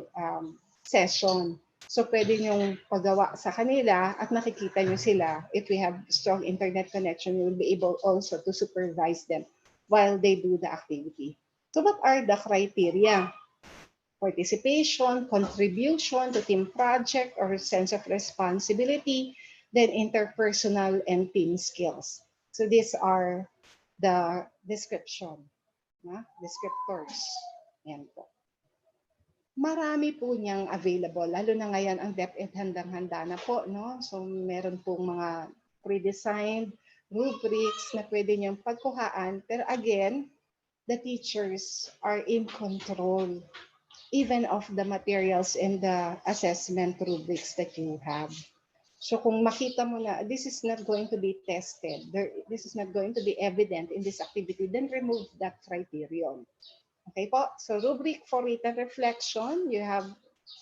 A: session. So pwede nyong pagawa sa kanila at nakikita nyo sila. If we have strong internet connection, you will be able also to supervise them while they do the activity. So what are the criteria? Participation, contribution to team project or sense of responsibility, then interpersonal and team skills. So these are the description, descriptors. Yan po. Marami po niyang available, lalo na ngayon ang DepEd handang-handa na po, no? So meron pong mga pre-designed rubrics na pwede niyong pagkuhaan. Pero again, the teachers are in control even of the materials and the assessment rubrics that you have. So kung makita mo na this is not going to be tested, this is not going to be evident in this activity, then remove that criterion. Okay po? So rubric for written reflection, you have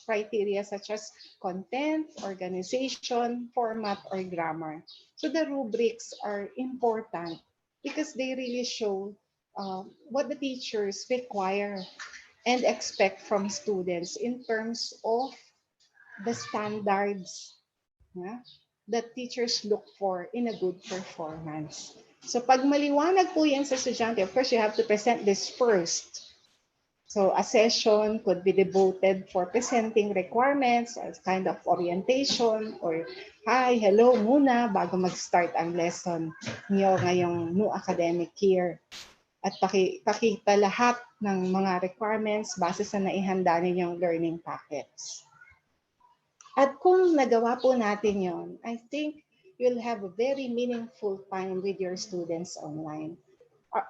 A: criteria such as content, organization, format, or grammar. So the rubrics are important because they really show what the teachers require and expect from students in terms of the standards that teachers look for in a good performance. So pag maliwanag po yan sa estudyante, of course, you have to present this first. So a session could be devoted for presenting requirements as kind of orientation or hi, hello muna bago mag-start ang lesson niyo ngayong new academic year. At pakita lahat ng mga requirements base sa naihanda ninyong learning packets. At kung nagawa po natin yon, I think you'll have a very meaningful time with your students online.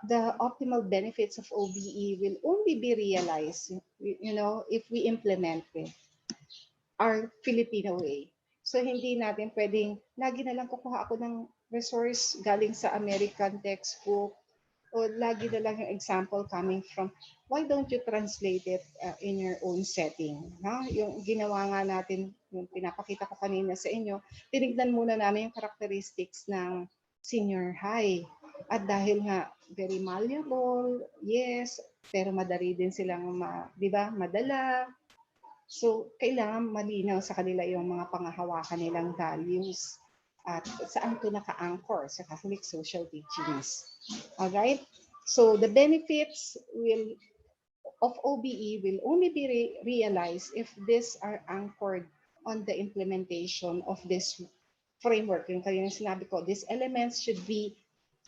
A: The optimal benefits of OBE will only be realized, if we implement it our Filipino way. So hindi natin pwedeng, lagi na lang kukuha ako ng resource galing sa American textbook, o lagi na lang yung example coming from, why don't you translate it in your own setting? Yung ginawa nga natin, yung pinapakita ko kanina sa inyo, tinignan muna namin yung characteristics ng senior high. At dahil nga, very malleable, yes, pero madali din silang, madala. So, kailangan malinaw sa kanila yung mga pangahawakan nilang values at saan ito naka-anchor sa Catholic social teachings. Alright? So the benefits of OBE will only be realized if these are anchored on the implementation of this framework. Yung kanyang sinabi ko, these elements should be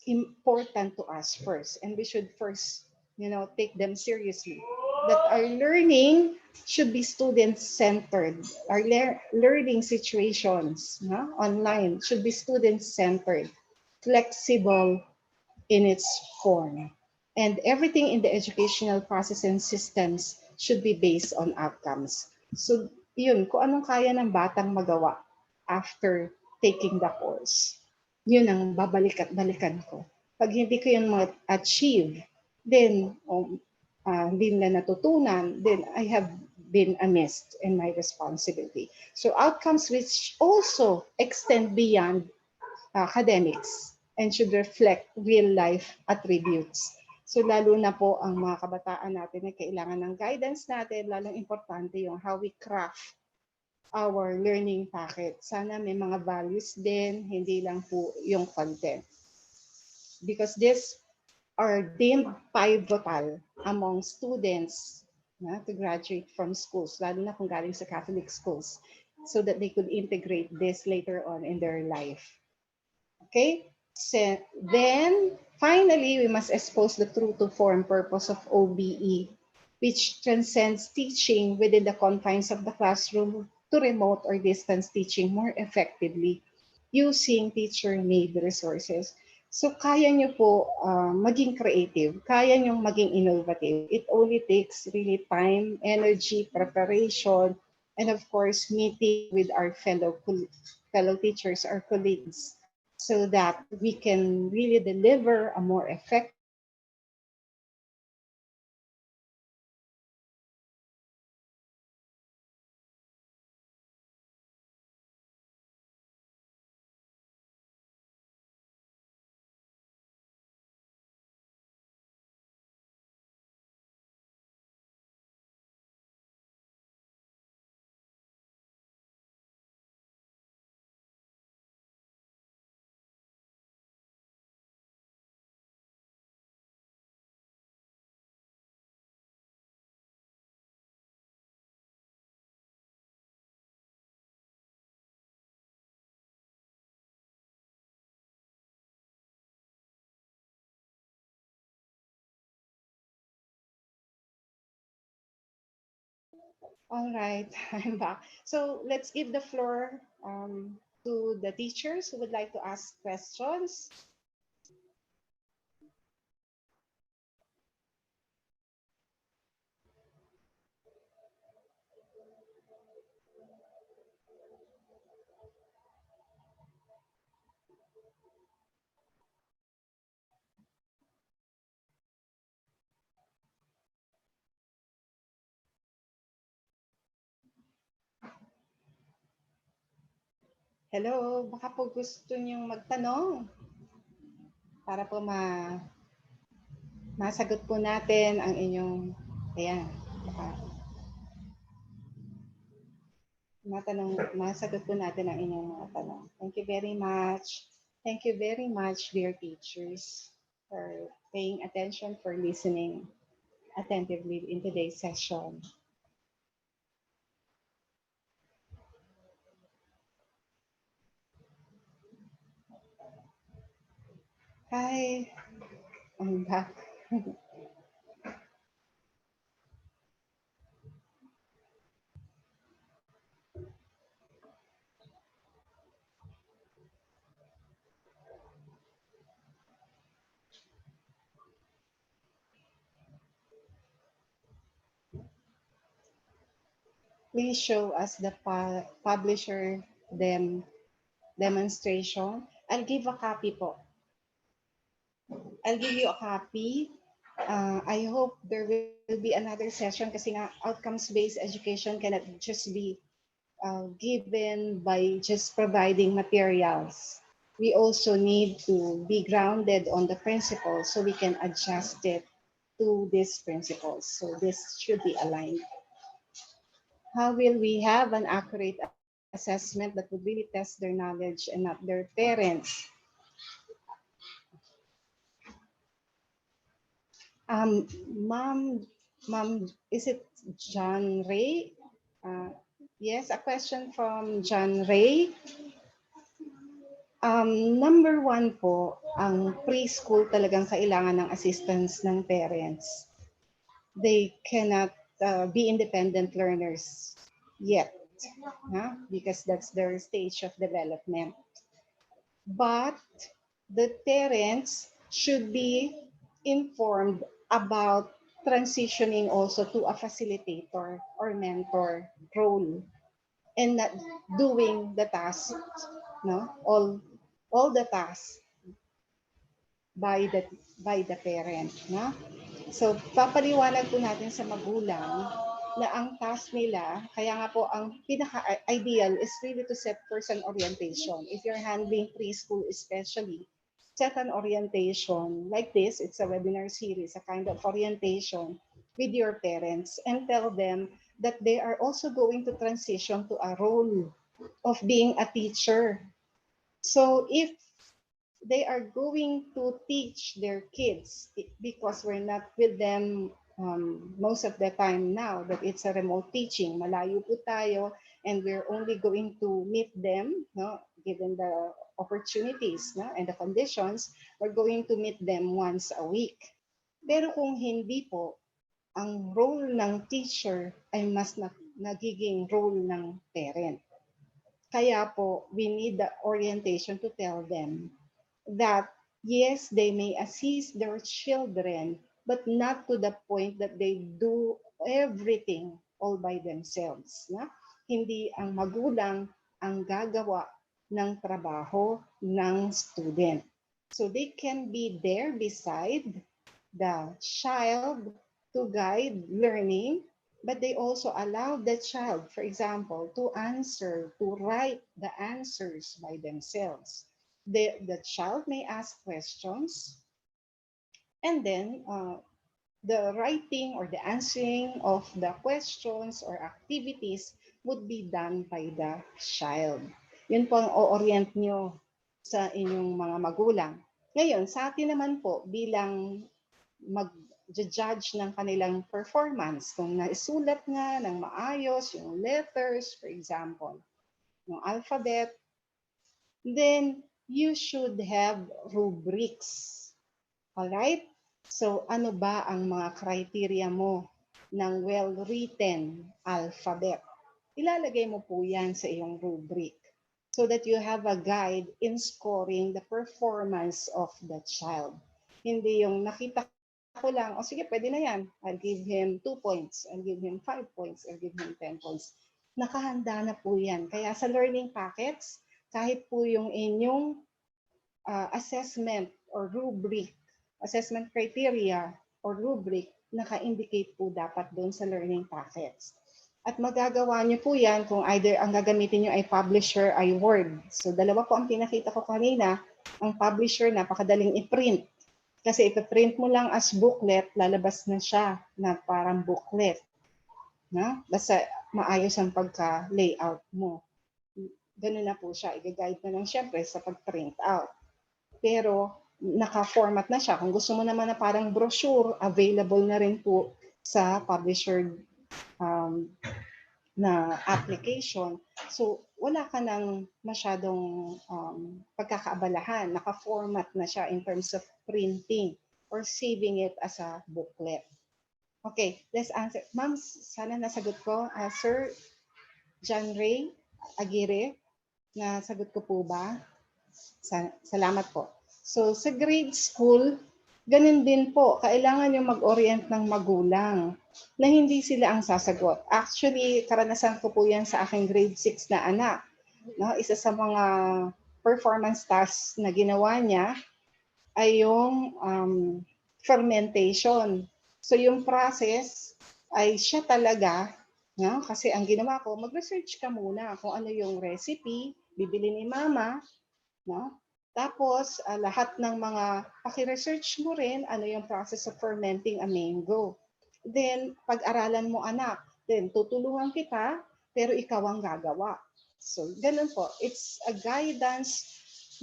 A: important to us first, and we should first, take them seriously. That our learning should be student-centered. Our learning situations online should be student-centered, flexible in its form. And everything in the educational process and systems should be based on outcomes. So yun, kung anong kaya ng batang magawa after taking the course, yun ang babalik at balikan ko. Pag hindi ko yun ma-achieve, then hindi na natutunan, then I have been amiss in my responsibility. So outcomes which also extend beyond academics and should reflect real life attributes. So lalo na po ang mga kabataan natin na kailangan ng guidance natin, lalong importante yung how we craft our learning packet. Sana may mga values din, hindi lang po yung content. Because these are deemed pivotal among students to graduate from schools, lalo na kung galing sa Catholic schools, so that they could integrate this later on in their life. Okay, so then finally, we must expose the true to form purpose of OBE, which transcends teaching within the confines of the classroom to remote or distance teaching more effectively using teacher-made resources. So kaya nyo po maging creative, kaya nyo maging innovative. It only takes really time, energy, preparation, and of course, meeting with our fellow teachers, our colleagues, so that we can really deliver a more effective All right, I'm back. So let's give the floor to the teachers who would like to ask questions. Hello, baka po gusto niyong magtanong para po masagot po natin ang inyong, ayan, masagot po natin ang inyong mga tanong. Thank you very much. Thank you very much, dear teachers, for paying attention, for listening attentively in today's session. Hi, I'm back. Please show us the publisher demonstration. I'll give a copy po. I'll give you a copy. I hope there will be another session kasi nga outcomes-based education cannot just be given by just providing materials. We also need to be grounded on the principles so we can adjust it to these principles. So this should be aligned. How will we have an accurate assessment that would really test their knowledge and not their parents? Ma'am, is it John Ray? Yes, a question from John Ray. Number one po, ang preschool talagang kailangan ng assistance ng parents. They cannot be independent learners yet, because that's their stage of development. But the parents should be informed about transitioning also to a facilitator or mentor role and not doing the tasks, no, all the tasks by the parent, no? So papaliwanag po natin sa magulang na ang task nila, kaya nga po ang pinaka-ideal is really to set first an orientation. If you're handling preschool especially, set an orientation like this. It's a webinar series, a kind of orientation with your parents, and tell them that they are also going to transition to a role of being a teacher. So if they are going to teach their kids, because we're not with them most of the time now that it's a remote teaching, malayo po tayo, and we're only going to meet them, no, given the opportunities, no, and the conditions, we're going to meet them once a week. Pero kung hindi po, ang role ng teacher ay mas nagiging role ng parent. Kaya po, we need the orientation to tell them that yes, they may assist their children, but not to the point that they do everything all by themselves. Na? Hindi ang magulang ang gagawa ng trabaho ng student. So they can be there beside the child to guide learning, but they also allow the child, for example, to write the answers by themselves. The child may ask questions, and then the writing or the answering of the questions or activities would be done by the child. Yun po ang o-orient nyo sa inyong mga magulang. Ngayon, sa atin naman po, bilang mag-judge ng kanilang performance, kung naisulat nga ng maayos yung letters, for example, yung alphabet, then you should have rubrics. Alright? So, ano ba ang mga criteria mo ng well-written alphabet? Ilalagay mo po yan sa iyong rubric so that you have a guide in scoring the performance of the child. Hindi yung nakita ko lang, o sige, pwede na yan. I'll give him 2 points, I'll give him 5 points, I'll give him 10 points. Nakahanda na po yan. Kaya sa learning packets, kahit po yung inyong assessment or rubric, assessment criteria or rubric, naka-indicate po dapat doon sa learning packets. At magagawa nyo po yan kung either ang gagamitin nyo ay publisher ay Word. So dalawa po ang pinakita ko kanina. Ang publisher, napakadaling i-print. Kasi ipiprint mo lang as booklet, lalabas na siya na parang booklet. Na? Basta maayos ang pagka-layout mo. Ganun na po siya. I-guide na lang syempre sa pag-print out. Pero naka-format na siya. Kung gusto mo naman na parang brochure, available na rin po sa publisher na application. So wala ka nang masyadong pagkakaabalahan. Naka-format na siya in terms of printing or saving it as a booklet. Okay, let's answer. Ma'am, sana nasagot ko. Sir John Ray Aguirre, nasagot ko po ba? Salamat po. So sa grade school, ganun din po. Kailangan yung mag-orient ng magulang na hindi sila ang sasagot. Actually, karanasan ko po yan sa aking grade 6 na anak. No? Isa sa mga performance tasks na ginawa niya ay yung fermentation. So yung process ay siya talaga, no? Kasi ang ginawa ko, mag-research ka muna kung ano yung recipe, bibili ni mama, no? Tapos, lahat ng mga paki-research mo rin ano yung process of fermenting a mango. Then, pag-aralan mo anak, then tutulungan kita, pero ikaw ang gagawa. So, ganun po. It's a guidance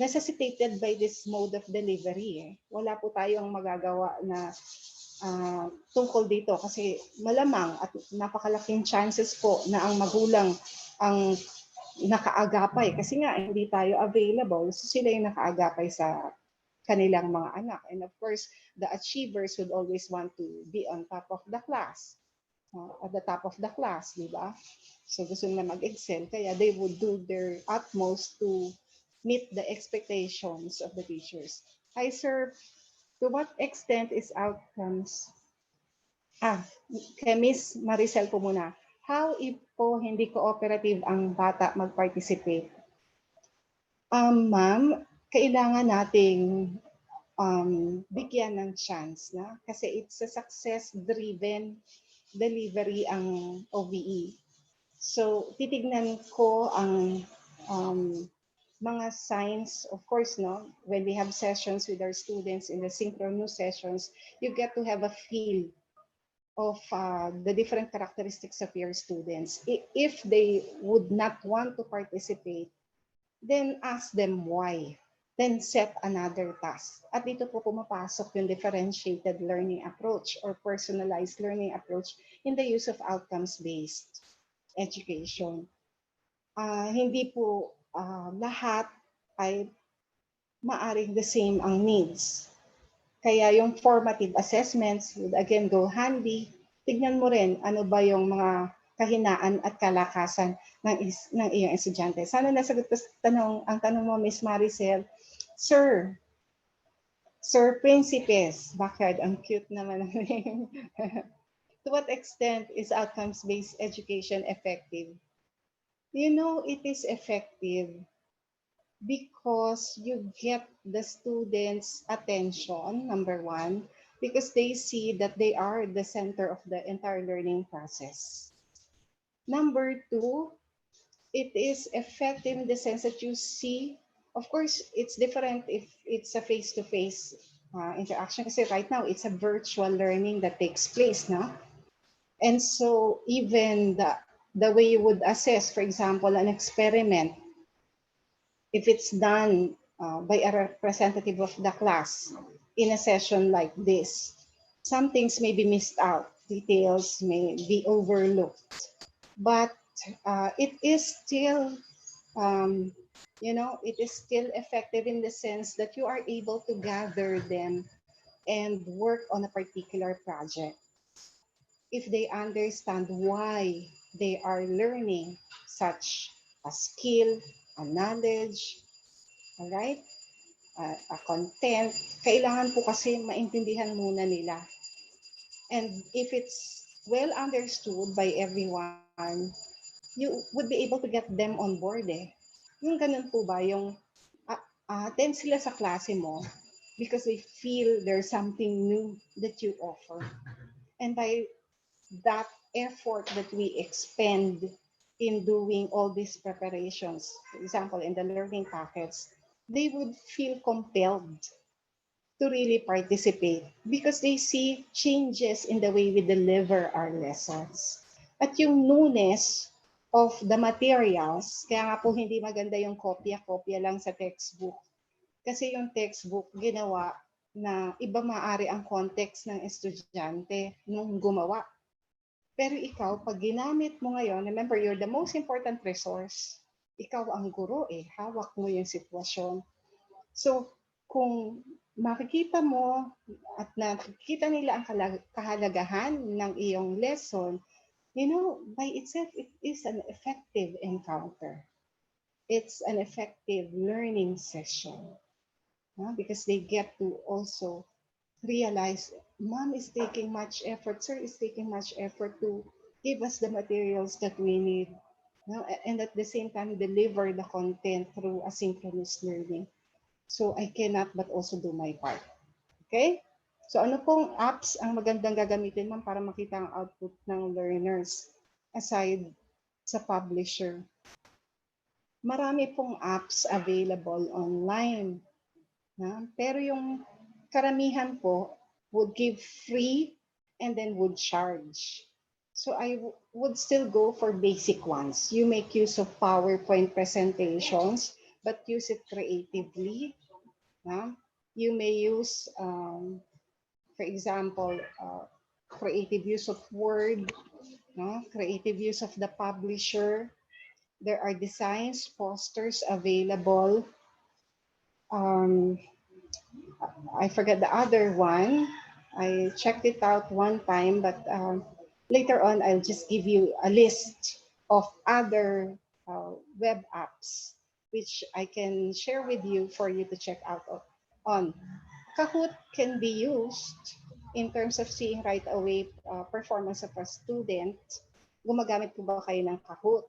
A: necessitated by this mode of delivery. Wala po tayong magagawa na tungkol dito kasi malamang at napakalaking chances po na ang magulang ang nakaagapay kasi nga hindi tayo available, so sila yung nakaagapay sa kanilang mga anak. And of course, the achievers would always want to be on top of the class, at the top of the class, di ba? So gusto nila mag-excel, kaya they would do their utmost to meet the expectations of the teachers. Hi, sir. To what extent is outcomes Kay Miss Maricel po muna. How if po hindi cooperative ang bata mag-participate? Ma'am, kailangan nating bigyan ng chance na kasi it's a success-driven delivery ang OVE. So, titignan ko ang mga signs, of course, no, when we have sessions with our students in the synchronous sessions, you get to have a feel of the different characteristics of your students. If they would not want to participate, then ask them why. Then set another task. At dito po pumapasok yung differentiated learning approach or personalized learning approach in the use of outcomes-based education. Hindi po lahat ay maaring the same ang needs. Kaya yung formative assessments would again go handy. Tignan mo rin ano ba yung mga kahinaan at kalakasan ng iyong estudyante. Sana nasagot ko ang tanong mo, Miss Maricel. Sir Principes, bakit? Ang cute naman ng name. To what extent is outcomes-based education effective? You know, it is effective because you get the students' attention, number one, because they see that they are the center of the entire learning process. Number two, it is effective in the sense that you see, of course, it's different if it's a face-to-face interaction kasi right now it's a virtual learning that takes place now. And so even the way you would assess, for example, an experiment, if it's done by a representative of the class in a session like this, some things may be missed out, details may be overlooked, but it is still, it is still effective in the sense that you are able to gather them and work on a particular project. If they understand why they are learning such a skill, a knowledge, all right, a content, kailangan po kasi maintindihan muna nila. And if it's well understood by everyone, you would be able to get them on board eh. Yung ganun po ba, yung attend sila sa klase mo because they feel there's something new that you offer. And by that effort that we expend in doing all these preparations, for example, in the learning packets, they would feel compelled to really participate because they see changes in the way we deliver our lessons. At yung newness of the materials, kaya nga po hindi maganda yung kopya-kopya lang sa textbook. Kasi yung textbook ginawa na iba maaari ang context ng estudyante nung gumawa. Pero ikaw, pag ginamit mo ngayon, remember, you're the most important resource. Ikaw ang guro eh, hawak mo yung sitwasyon. So, kung makikita mo at nakikita nila ang kahalagahan ng iyong lesson, by itself, it is an effective encounter. It's an effective learning session because they get to also realize mom is taking much effort, sir is taking much effort to give us the materials that we need. And at the same time, deliver the content through asynchronous learning. So I cannot but also do my part. Okay? So ano pong apps ang magandang gagamitin ma'am para makita ang output ng learners aside sa publisher? Marami pong apps available online. Pero yung karamihan po would give free and then would charge. So I would still go for basic ones. You make use of PowerPoint presentations, but use it creatively. You may use, for example, creative use of Word, creative use of the publisher. There are designs, posters available. I forget the other one. I checked it out one time, but later on, I'll just give you a list of other web apps, which I can share with you for you to check out on. Kahoot can be used in terms of seeing right away performance of a student, gumagamit po ba kayo ng Kahoot?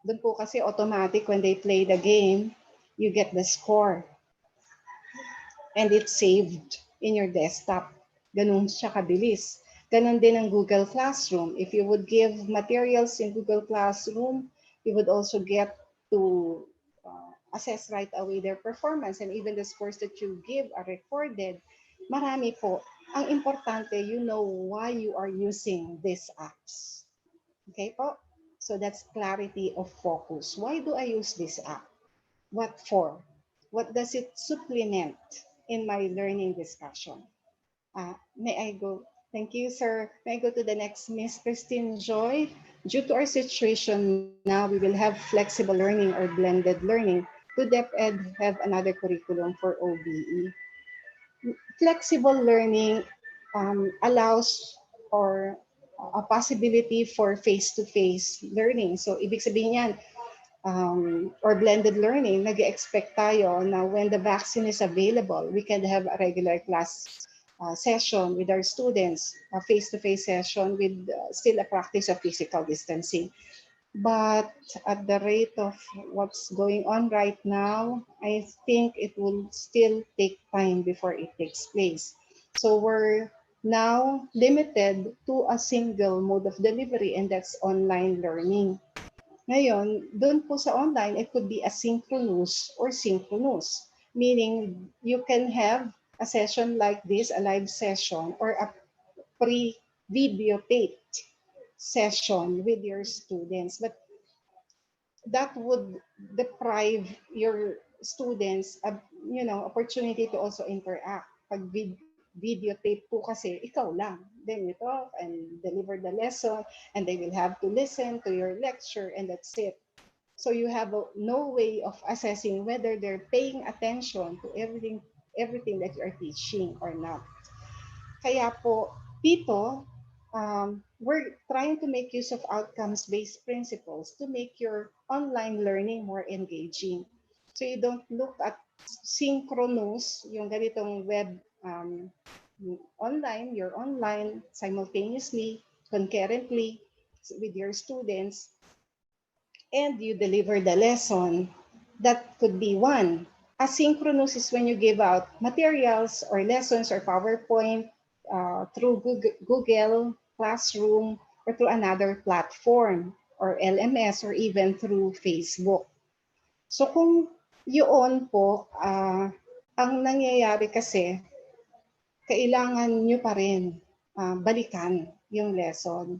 A: Doon po kasi automatic when they play the game, you get the score. And it's saved in your desktop. Ganun siya kabilis. Ganun din ang Google Classroom. If you would give materials in Google Classroom, you would also get to assess right away their performance, and even the scores that you give are recorded. Marami po. Ang importante, you know why you are using these apps. Okay po? So that's clarity of focus. Why do I use this app? What for? What does it supplement in my learning discussion? May I go? Thank you, sir. May I go to the next, Miss Christine Joy? Due to our situation now, we will have flexible learning or blended learning. Could DepEd have another curriculum for OBE? Flexible learning allows or a possibility for face-to-face learning. So, ibig sabihin yan, or blended learning, nag-expect tayo na when the vaccine is available, we can have a regular class session with our students, a face-to-face session with still a practice of physical distancing. But at the rate of what's going on right now, I think it will still take time before it takes place. So we're now limited to a single mode of delivery, and that's online learning. Ngayon, doon po sa online, it could be asynchronous or synchronous, meaning you can have a session like this, a live session, or a pre-videotaped session with your students. But that would deprive your students of, opportunity to also interact. Pag videotape po kasi, ikaw lang. Then you talk and deliver the lesson, and they will have to listen to your lecture, and that's it. So you have no way of assessing whether they're paying attention to everything that you are teaching or not. Kaya po, dito, we're trying to make use of outcomes-based principles to make your online learning more engaging. So you don't look at synchronous, yung ganitong web online, you're online simultaneously, concurrently with your students, and you deliver the lesson. That could be one. Asynchronous is when you give out materials or lessons or PowerPoint through Google Classroom or through another platform or LMS or even through Facebook. So kung yun po, ang nangyayari kasi, kailangan nyo pa rin balikan yung lesson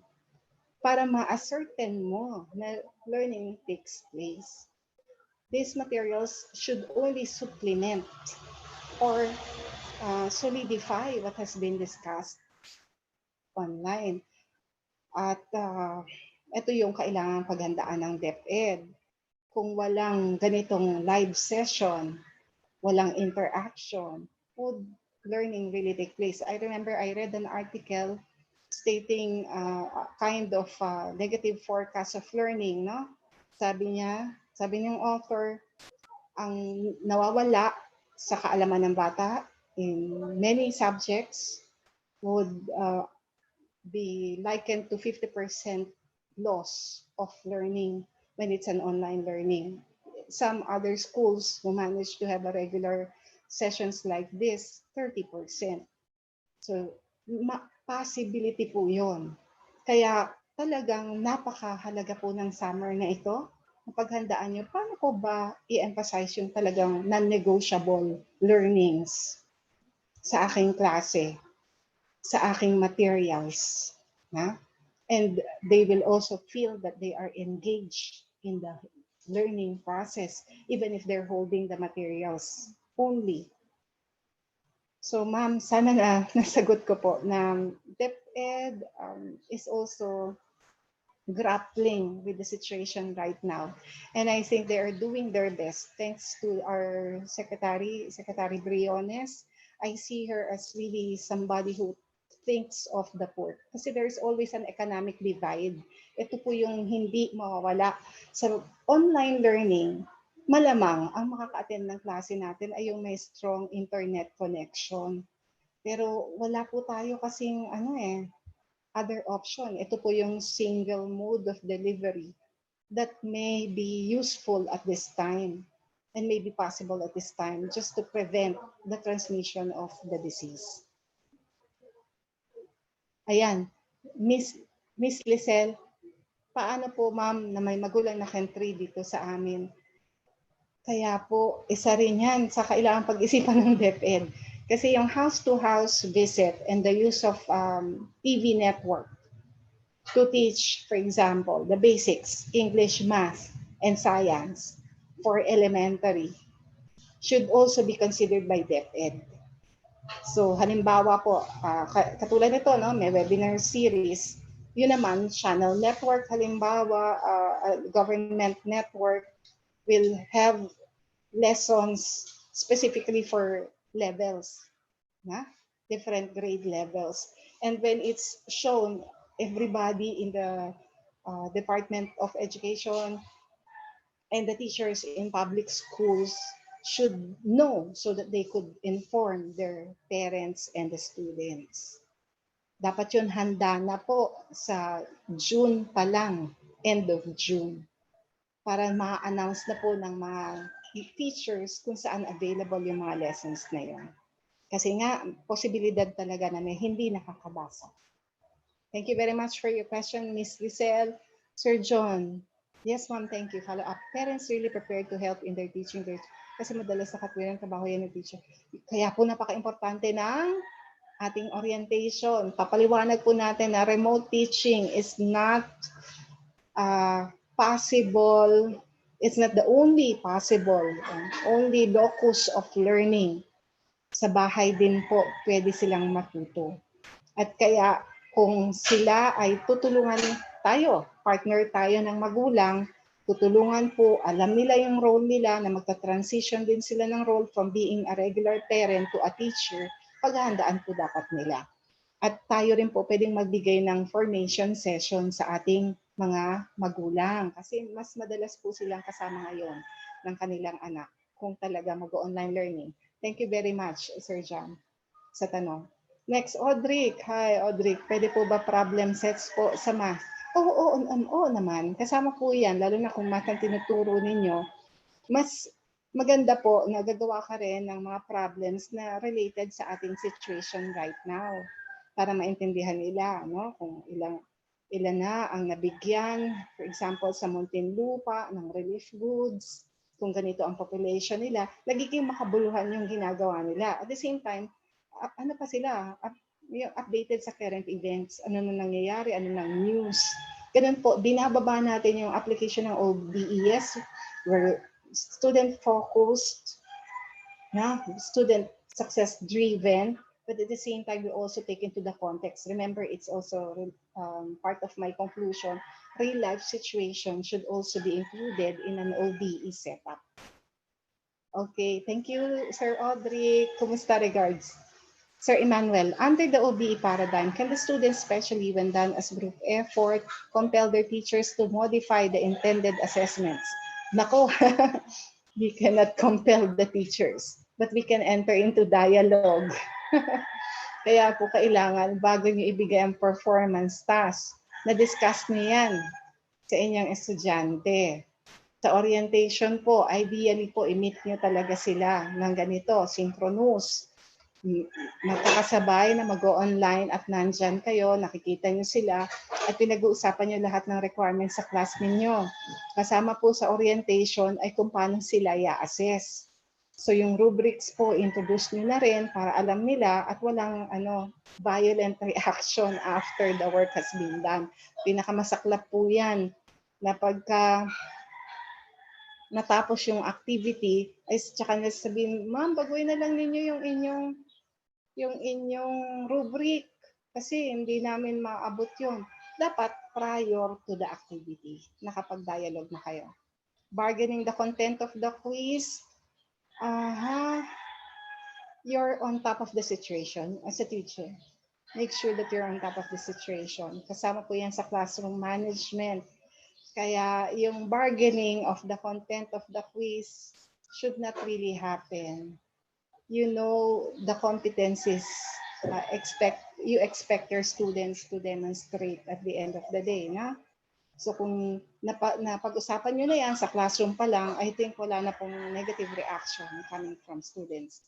A: para ma-ascertain mo na learning takes place. These materials should only supplement or solidify what has been discussed online. At ito yung kailangan paghandaan ng DepEd. Kung walang ganitong live session, walang interaction, would learning really take place? I remember I read an article stating a kind of negative forecast of learning, no? Sabi niyang author, ang nawawala sa kaalaman ng bata in many subjects would be likened to 50% loss of learning when it's an online learning. Some other schools who manage to have a regular sessions like this, 30%. So, possibility po yon. Kaya talagang napakahalaga po ng summer na ito. Paghandaan nyo, paano ko ba i-emphasize yung talagang non-negotiable learnings sa aking klase, sa aking materials. Na? And they will also feel that they are engaged in the learning process, even if they're holding the materials only. So ma'am, sana na nasagot ko po na DepEd is also grappling with the situation right now. And I think they are doing their best. Thanks to our Secretary Briones. I see her as really somebody who thinks of the poor. Kasi there's always an economic divide. Ito po yung hindi mawawala. Sa online learning, malamang ang makaka-attend ng klase natin ay yung may strong internet connection. Pero wala po tayo kasing other option. Ito po yung single mode of delivery that may be useful at this time and may be possible at this time just to prevent the transmission of the disease. Ayan, Miss Lisel, paano po ma'am na may magulang na country dito sa amin? Kaya po, isa rin yan sa kailangang pag-isipan ng DepEd. Kasi yung house-to-house visit and the use of TV network to teach, for example, the basics, English, math, and science for elementary should also be considered by DepEd. So halimbawa po, katulad nito, no, may webinar series, yun naman, channel network, halimbawa, government network will have lessons specifically for levels, na? Different grade levels. And when it's shown, everybody in the Department of Education and the teachers in public schools should know so that they could inform their parents and the students. Dapat yun handa na po sa June pa lang, end of June, para ma-announce na po ng mga teachers kung saan available yung mga lessons na yun. Kasi nga, posibilidad talaga na may hindi nakakabasa. Thank you very much for your question, Ms. Lisel. Sir John. Yes, ma'am, thank you. Follow up. Parents really prepared to help in their teaching. Kasi madalas sa katwiran trabaho yan ng teacher. Kaya po napaka-importante ng ating orientation. Papaliwanag po natin na remote teaching is not possible. It's not the only possible, only locus of learning. Sa bahay din po, pwede silang matuto. At kaya kung sila ay tutulungan tayo, partner tayo ng magulang, tutulungan po, alam nila yung role nila na magta-transition din sila ng role from being a regular parent to a teacher, paghahandaan po dapat nila. At tayo rin po pwedeng magbigay ng formation session sa ating mga magulang kasi mas madalas po silang kasama ngayon ng kanilang anak kung talaga mag-online learning. Thank you very much, Sir John, sa tanong. Next, Audric. Hi, Audric. Pwede po ba problem sets po sa math? Oo naman. Kasama po yan, lalo na kung math ang tinuturo ninyo. Mas maganda po na gagawa ka rin ng mga problems na related sa ating situation right now para maintindihan nila, no? Kung ilan na ang nabigyan, for example, sa Muntinlupa, ng relief goods, kung ganito ang population nila, nagiging makabuluhan yung ginagawa nila. At the same time, ano pa sila, updated sa current events, ano na nangyayari, ano na news. Ganun po, binababa natin yung application ng OBES, where student-focused, student success-driven, but at the same time, we also take into the context. Remember, it's also part of my conclusion, real-life situation should also be included in an OBE setup. Okay, thank you, Sir Audrey. Kumusta regards? Sir Emmanuel, under the OBE paradigm, can the students, especially when done as group effort, compel their teachers to modify the intended assessments? Nako, we cannot compel the teachers, but we can enter into dialogue. Kaya po kailangan, bago nyo ibigay ang performance task, na-discuss nyo yan sa inyong estudyante. Sa orientation po, ideally po, i-meet nyo talaga sila ng ganito, synchronous. Magkakasabay na mag-online at nandyan kayo, nakikita nyo sila at pinag-uusapan nyo lahat ng requirements sa class ninyo. Kasama po sa orientation ay kung paano sila i-assess. So yung rubrics po, introduce nyo na rin para alam nila at walang violent reaction after the work has been done. Pinakamasaklap po yan na pagka natapos yung activity, ay tsaka na sabihin, ma'am, baguhin na lang ninyo yung inyong rubric kasi hindi namin maabot yun. Dapat prior to the activity, nakapag-dialogue na kayo. Bargaining the content of the quiz, you're on top of the situation as a teacher. Make sure that you're on top of the situation. Kasama po yan sa classroom management. Kaya yung bargaining of the content of the quiz should not really happen. You know the competencies you expect your students to demonstrate at the end of the day, na? So kung napag-usapan nyo na yan sa classroom pa lang, I think wala na pong negative reaction coming from students.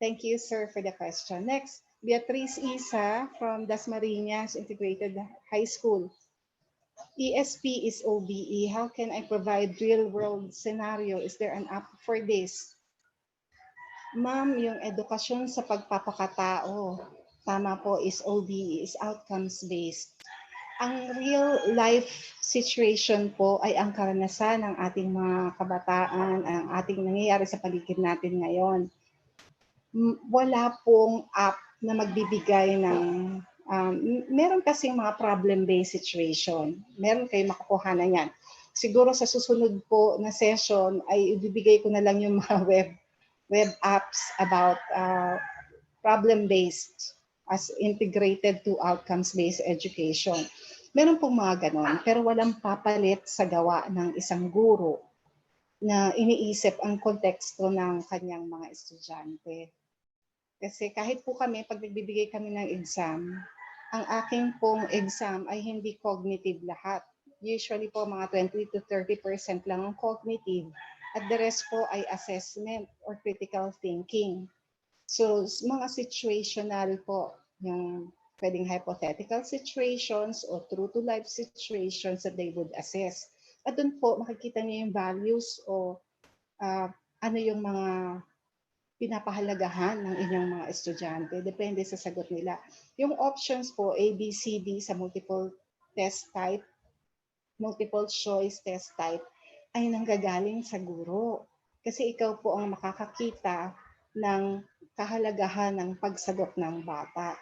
A: Thank you, sir, for the question. Next, Beatrice Isa from Dasmariñas Integrated High School. ESP is OBE. How can I provide real-world scenario? Is there an app for this? Ma'am, yung edukasyon sa pagpapakatao, tama po, is OBE, is outcomes-based. Ang real life situation po ay ang karanasan ng ating mga kabataan, ang ating nangyayari sa paligid natin ngayon. Wala pong app na magbibigay ng, meron kasing mga problem-based situation. Meron kayo makukuhanan yan. Siguro sa susunod po na session ay ibibigay ko na lang yung mga web apps about problem-based as integrated to outcomes-based education. Meron pong mga ganon, pero walang papalit sa gawa ng isang guro na iniisip ang konteksto ng kanyang mga estudyante. Kasi kahit po kami, pag nagbibigay kami ng exam, ang aking pong exam ay hindi cognitive lahat. Usually po mga 20 to 30% lang ang cognitive at the rest po ay assessment or critical thinking. So, mga situational po, yung pwedeng hypothetical situations o true-to-life situations that they would assess. At doon po, makikita niyo yung values o ano yung mga pinapahalagahan ng inyong mga estudyante. Depende sa sagot nila. Yung options po, A, B, C, D sa multiple test type, multiple choice test type, ay nanggagaling sa guro. Kasi ikaw po ang makakakita ng kahalagahan ng pagsagot ng bata.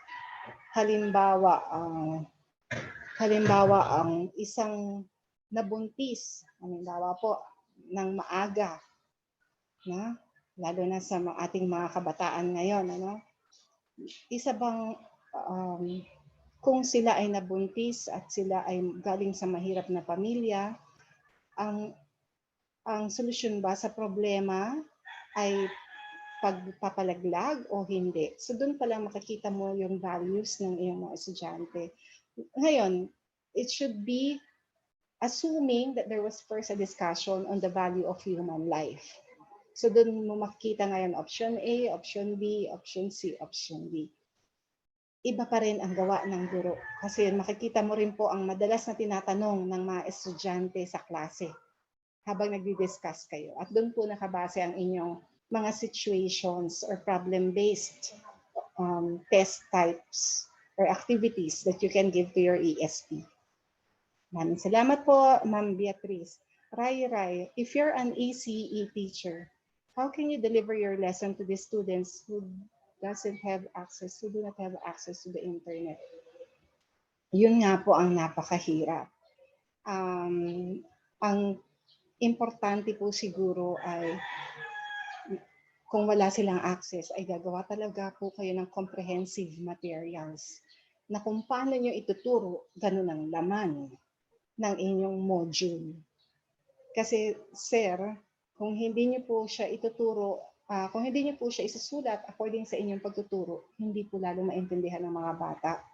A: Halimbawa, ang isang nabuntis, halimbawa po, ng maaga, na? Lalo na sa ating mga kabataan ngayon, ano? Isa bang, kung sila ay nabuntis at sila ay galing sa mahirap na pamilya, ang solusyon ba sa problema ay pagpapalaglag o hindi. So doon pala makikita mo yung values ng iyong mga estudyante. Ngayon, it should be assuming that there was first a discussion on the value of human life. So doon mo makikita ngayon option A, option B, option C, option D. Iba pa rin ang gawa ng guro. Kasi makikita mo rin po ang madalas na tinatanong ng mga estudyante sa klase habang nagdi-discuss kayo. At doon po nakabase ang inyong mga situations or problem-based test types or activities that you can give to your ESP. Maraming salamat po, Ma'am Beatrice. Rai, if you're an ECE teacher, how can you deliver your lesson to the students who do not have access to the internet? Yun nga po ang napakahirap. Ang importante po siguro ay kung wala silang access, ay gagawa talaga po kayo ng comprehensive materials na kung paano nyo ituturo, ganun ang laman ng inyong module. Kasi, sir, kung hindi nyo po siya ituturo, kung hindi nyo po siya isusulat according sa inyong pagtuturo, hindi po lalo maintindihan ng mga bata.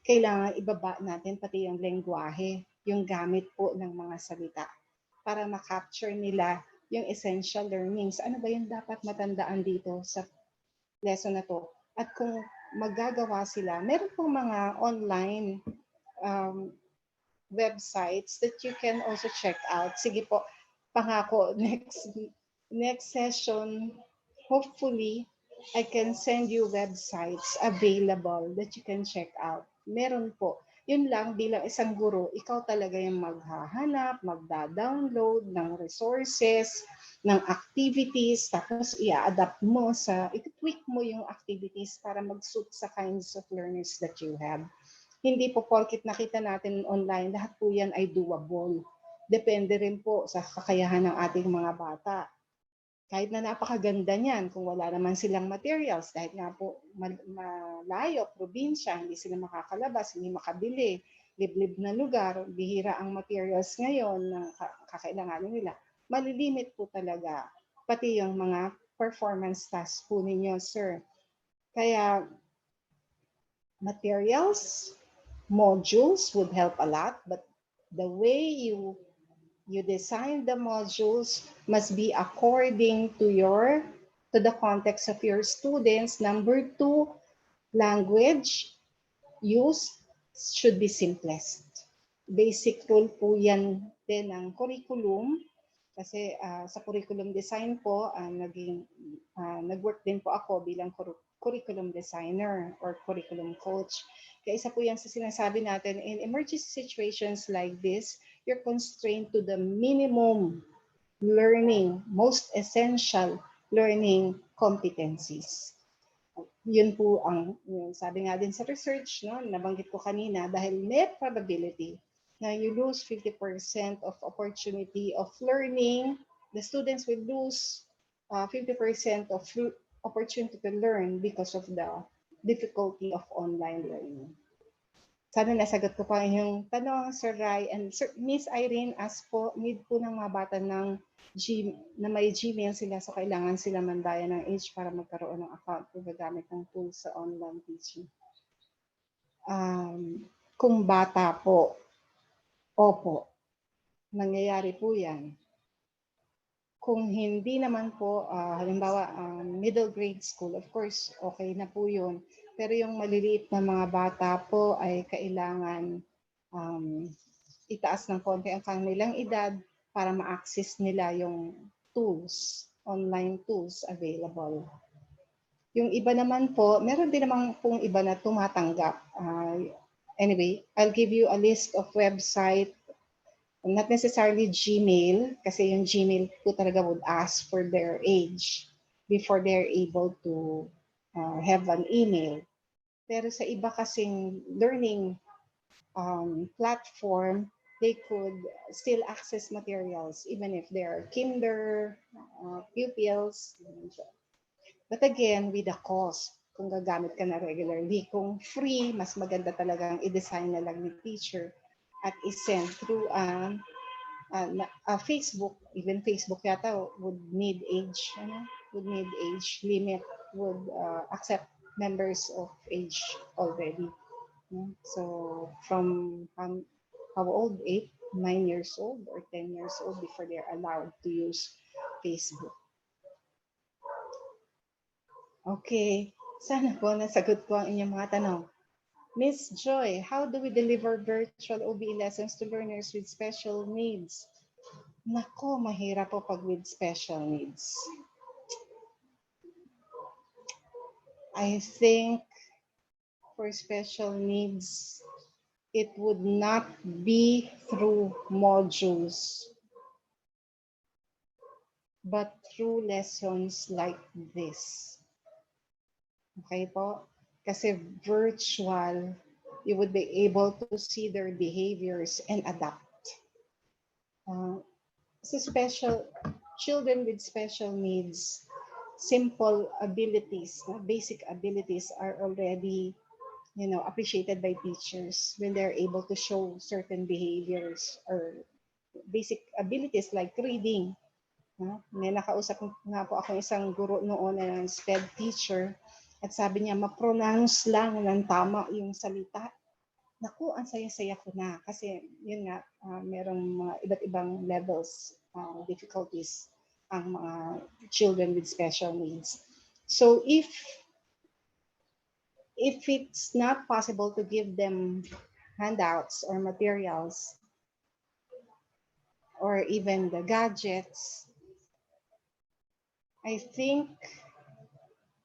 A: Kailangan ibaba natin pati yung lengguwahe, yung gamit po ng mga salita para ma-capture nila yung essential learnings. Ano ba yung dapat matandaan dito sa lesson na to? At kung magagawa sila, meron pong mga online websites that you can also check out. Sige po, pangako, next session, hopefully, I can send you websites available that you can check out. Meron po. Yun lang, bilang isang guro, ikaw talaga yung maghahanap, magda-download ng resources, ng activities, tapos i-adapt mo i-tweak mo yung activities para mag-suit sa kinds of learners that you have. Hindi po porkit nakita natin online, lahat po yan ay doable. Depende rin po sa kakayahan ng ating mga bata. Kahit na napakaganda niyan, kung wala naman silang materials, dahil nga po malayo, probinsya, hindi sila makakalabas, hindi makabili, liblib na lugar, bihira ang materials ngayon na kakailanganin nila, malilimit po talaga, pati yung mga performance tasks po ninyo, sir. Kaya Materials, modules would help a lot, but the way you design the modules must be according to the context of your students. Number two, language use should be simplest. Basic rule po yan din ng curriculum. Kasi sa curriculum design po, nag-work din po ako bilang curriculum designer or curriculum coach. Kaya isa po yan sa sinasabi natin, in emergency situations like this, you're constrained to the minimum learning, most essential learning competencies. Yun po yung sabi nga din sa research, no, nabanggit ko kanina, dahil may probability na you lose 50% of opportunity of learning, the students will lose 50% of opportunity to learn because of the difficulty of online learning. Sana nasagot ko pa yung tanong, Sir Rai. And Sir, Miss Irene, as po, need po ng mga bata na may Gmail sila, so kailangan sila mandaya ng age para magkaroon ng account kung gagamit ng tools sa online teaching. Kung bata po, opo, nangyayari po yan. Kung hindi naman po, halimbawa, middle grade school, of course, okay na po yun. Pero yung maliliit na mga bata po ay kailangan itaas ng konti ang kanilang edad para ma-access nila yung tools, online tools available. Yung iba naman po, meron din naman pong iba na tumatanggap. Anyway, I'll give you a list of website, not necessarily Gmail, kasi yung Gmail po talaga would ask for their age before they're able to have an email. Pero sa iba kasing learning platform, they could still access materials even if they are kinder pupils. But again, with the cost, kung gagamit ka na regularly. Kung free, mas maganda talagang i-design na lang ni teacher at i-send through Facebook. Even Facebook yata would need age, limit, would accept members of age already. So from how old? 8, 9 years old or 10 years old before they're allowed to use Facebook. Okay, sana po nasagot ko ang inyong mga tanong. Miss Joy, how do we deliver virtual OBE lessons to learners with special needs? Nako, mahirap po pag with special needs. I think for special needs, it would not be through modules, but through lessons like this. Okay po? Kasi virtual, you would be able to see their behaviors and adapt. So children with special needs, simple abilities, basic abilities are already appreciated by teachers when they're able to show certain behaviors or basic abilities like reading. May nakausap nga po ako isang guro noon na SPED teacher at sabi niya ma-pronounce lang ng tama yung salita. Naku, ang saya-saya ko na kasi yun nga, merong mga iba't ibang levels, difficulties ang mga children with special needs. So if it's not possible to give them handouts or materials or even the gadgets, I think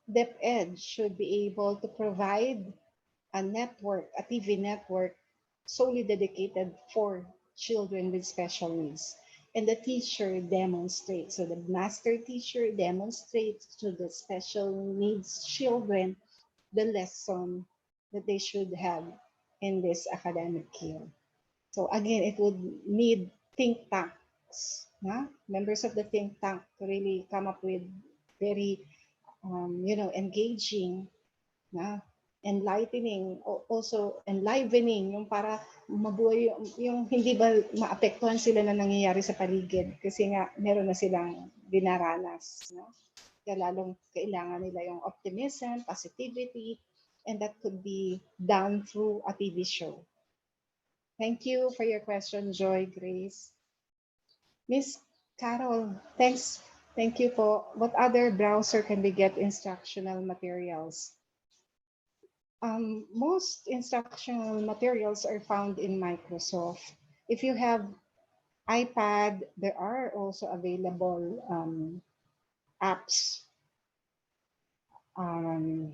A: DepEd should be able to provide a network, a TV network solely dedicated for children with special needs. And the teacher demonstrates, so the master teacher demonstrates to the special needs children the lesson that they should have in this academic year. So again, it would need think tanks, members of the think tank to really come up with very, engaging, enlightening, also enlivening, yung para mabuhay yung hindi ba maapektuhan sila na nangyayari sa paligid kasi nga meron na silang dinaranas. Kaya lalong kailangan nila yung optimism, positivity, and that could be done through a TV show. Thank you for your question, Joy Grace. Miss Carol, thanks. Thank you for what other browser can we get instructional materials? Most instructional materials are found in Microsoft. If you have iPad, there are also available apps, um,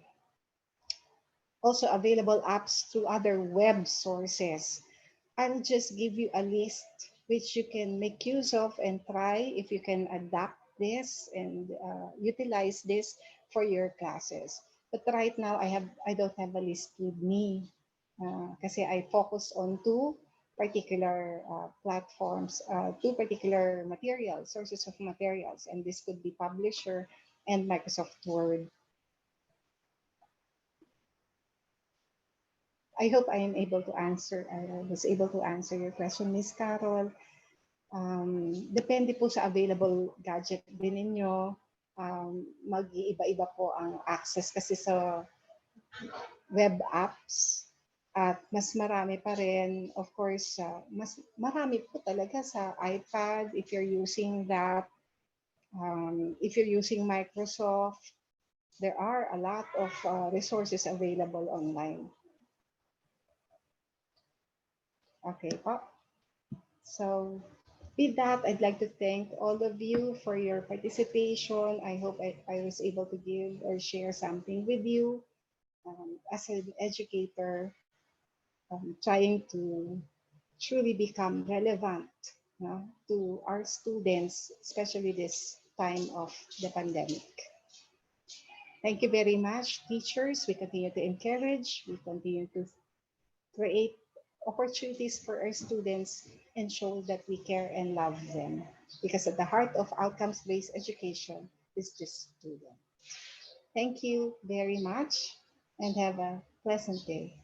A: through other web sources. I'll just give you a list which you can make use of and try if you can adapt this and utilize this for your classes. But right now, I don't have a list with me kasi I focus on two particular platforms, two particular materials, sources of materials, and this could be Publisher and Microsoft Word. I hope I am able to answer, I was able to answer your question, Miss Carol. Depende po sa available gadget din ninyo. Mag-iiba-iba po ang access kasi sa web apps. At mas marami pa rin, of course, mas marami po talaga sa iPad if you're using that. If you're using Microsoft, there are a lot of resources available online. Okay po. So, with that, I'd like to thank all of you for your participation. I hope I was able to give or share something with you as an educator, trying to truly become relevant to our students, especially this time of the pandemic. Thank you very much, teachers. We continue to encourage, we continue to create opportunities for our students and show that we care and love them. Because at the heart of outcomes-based education is just student. Thank you very much and have a pleasant day.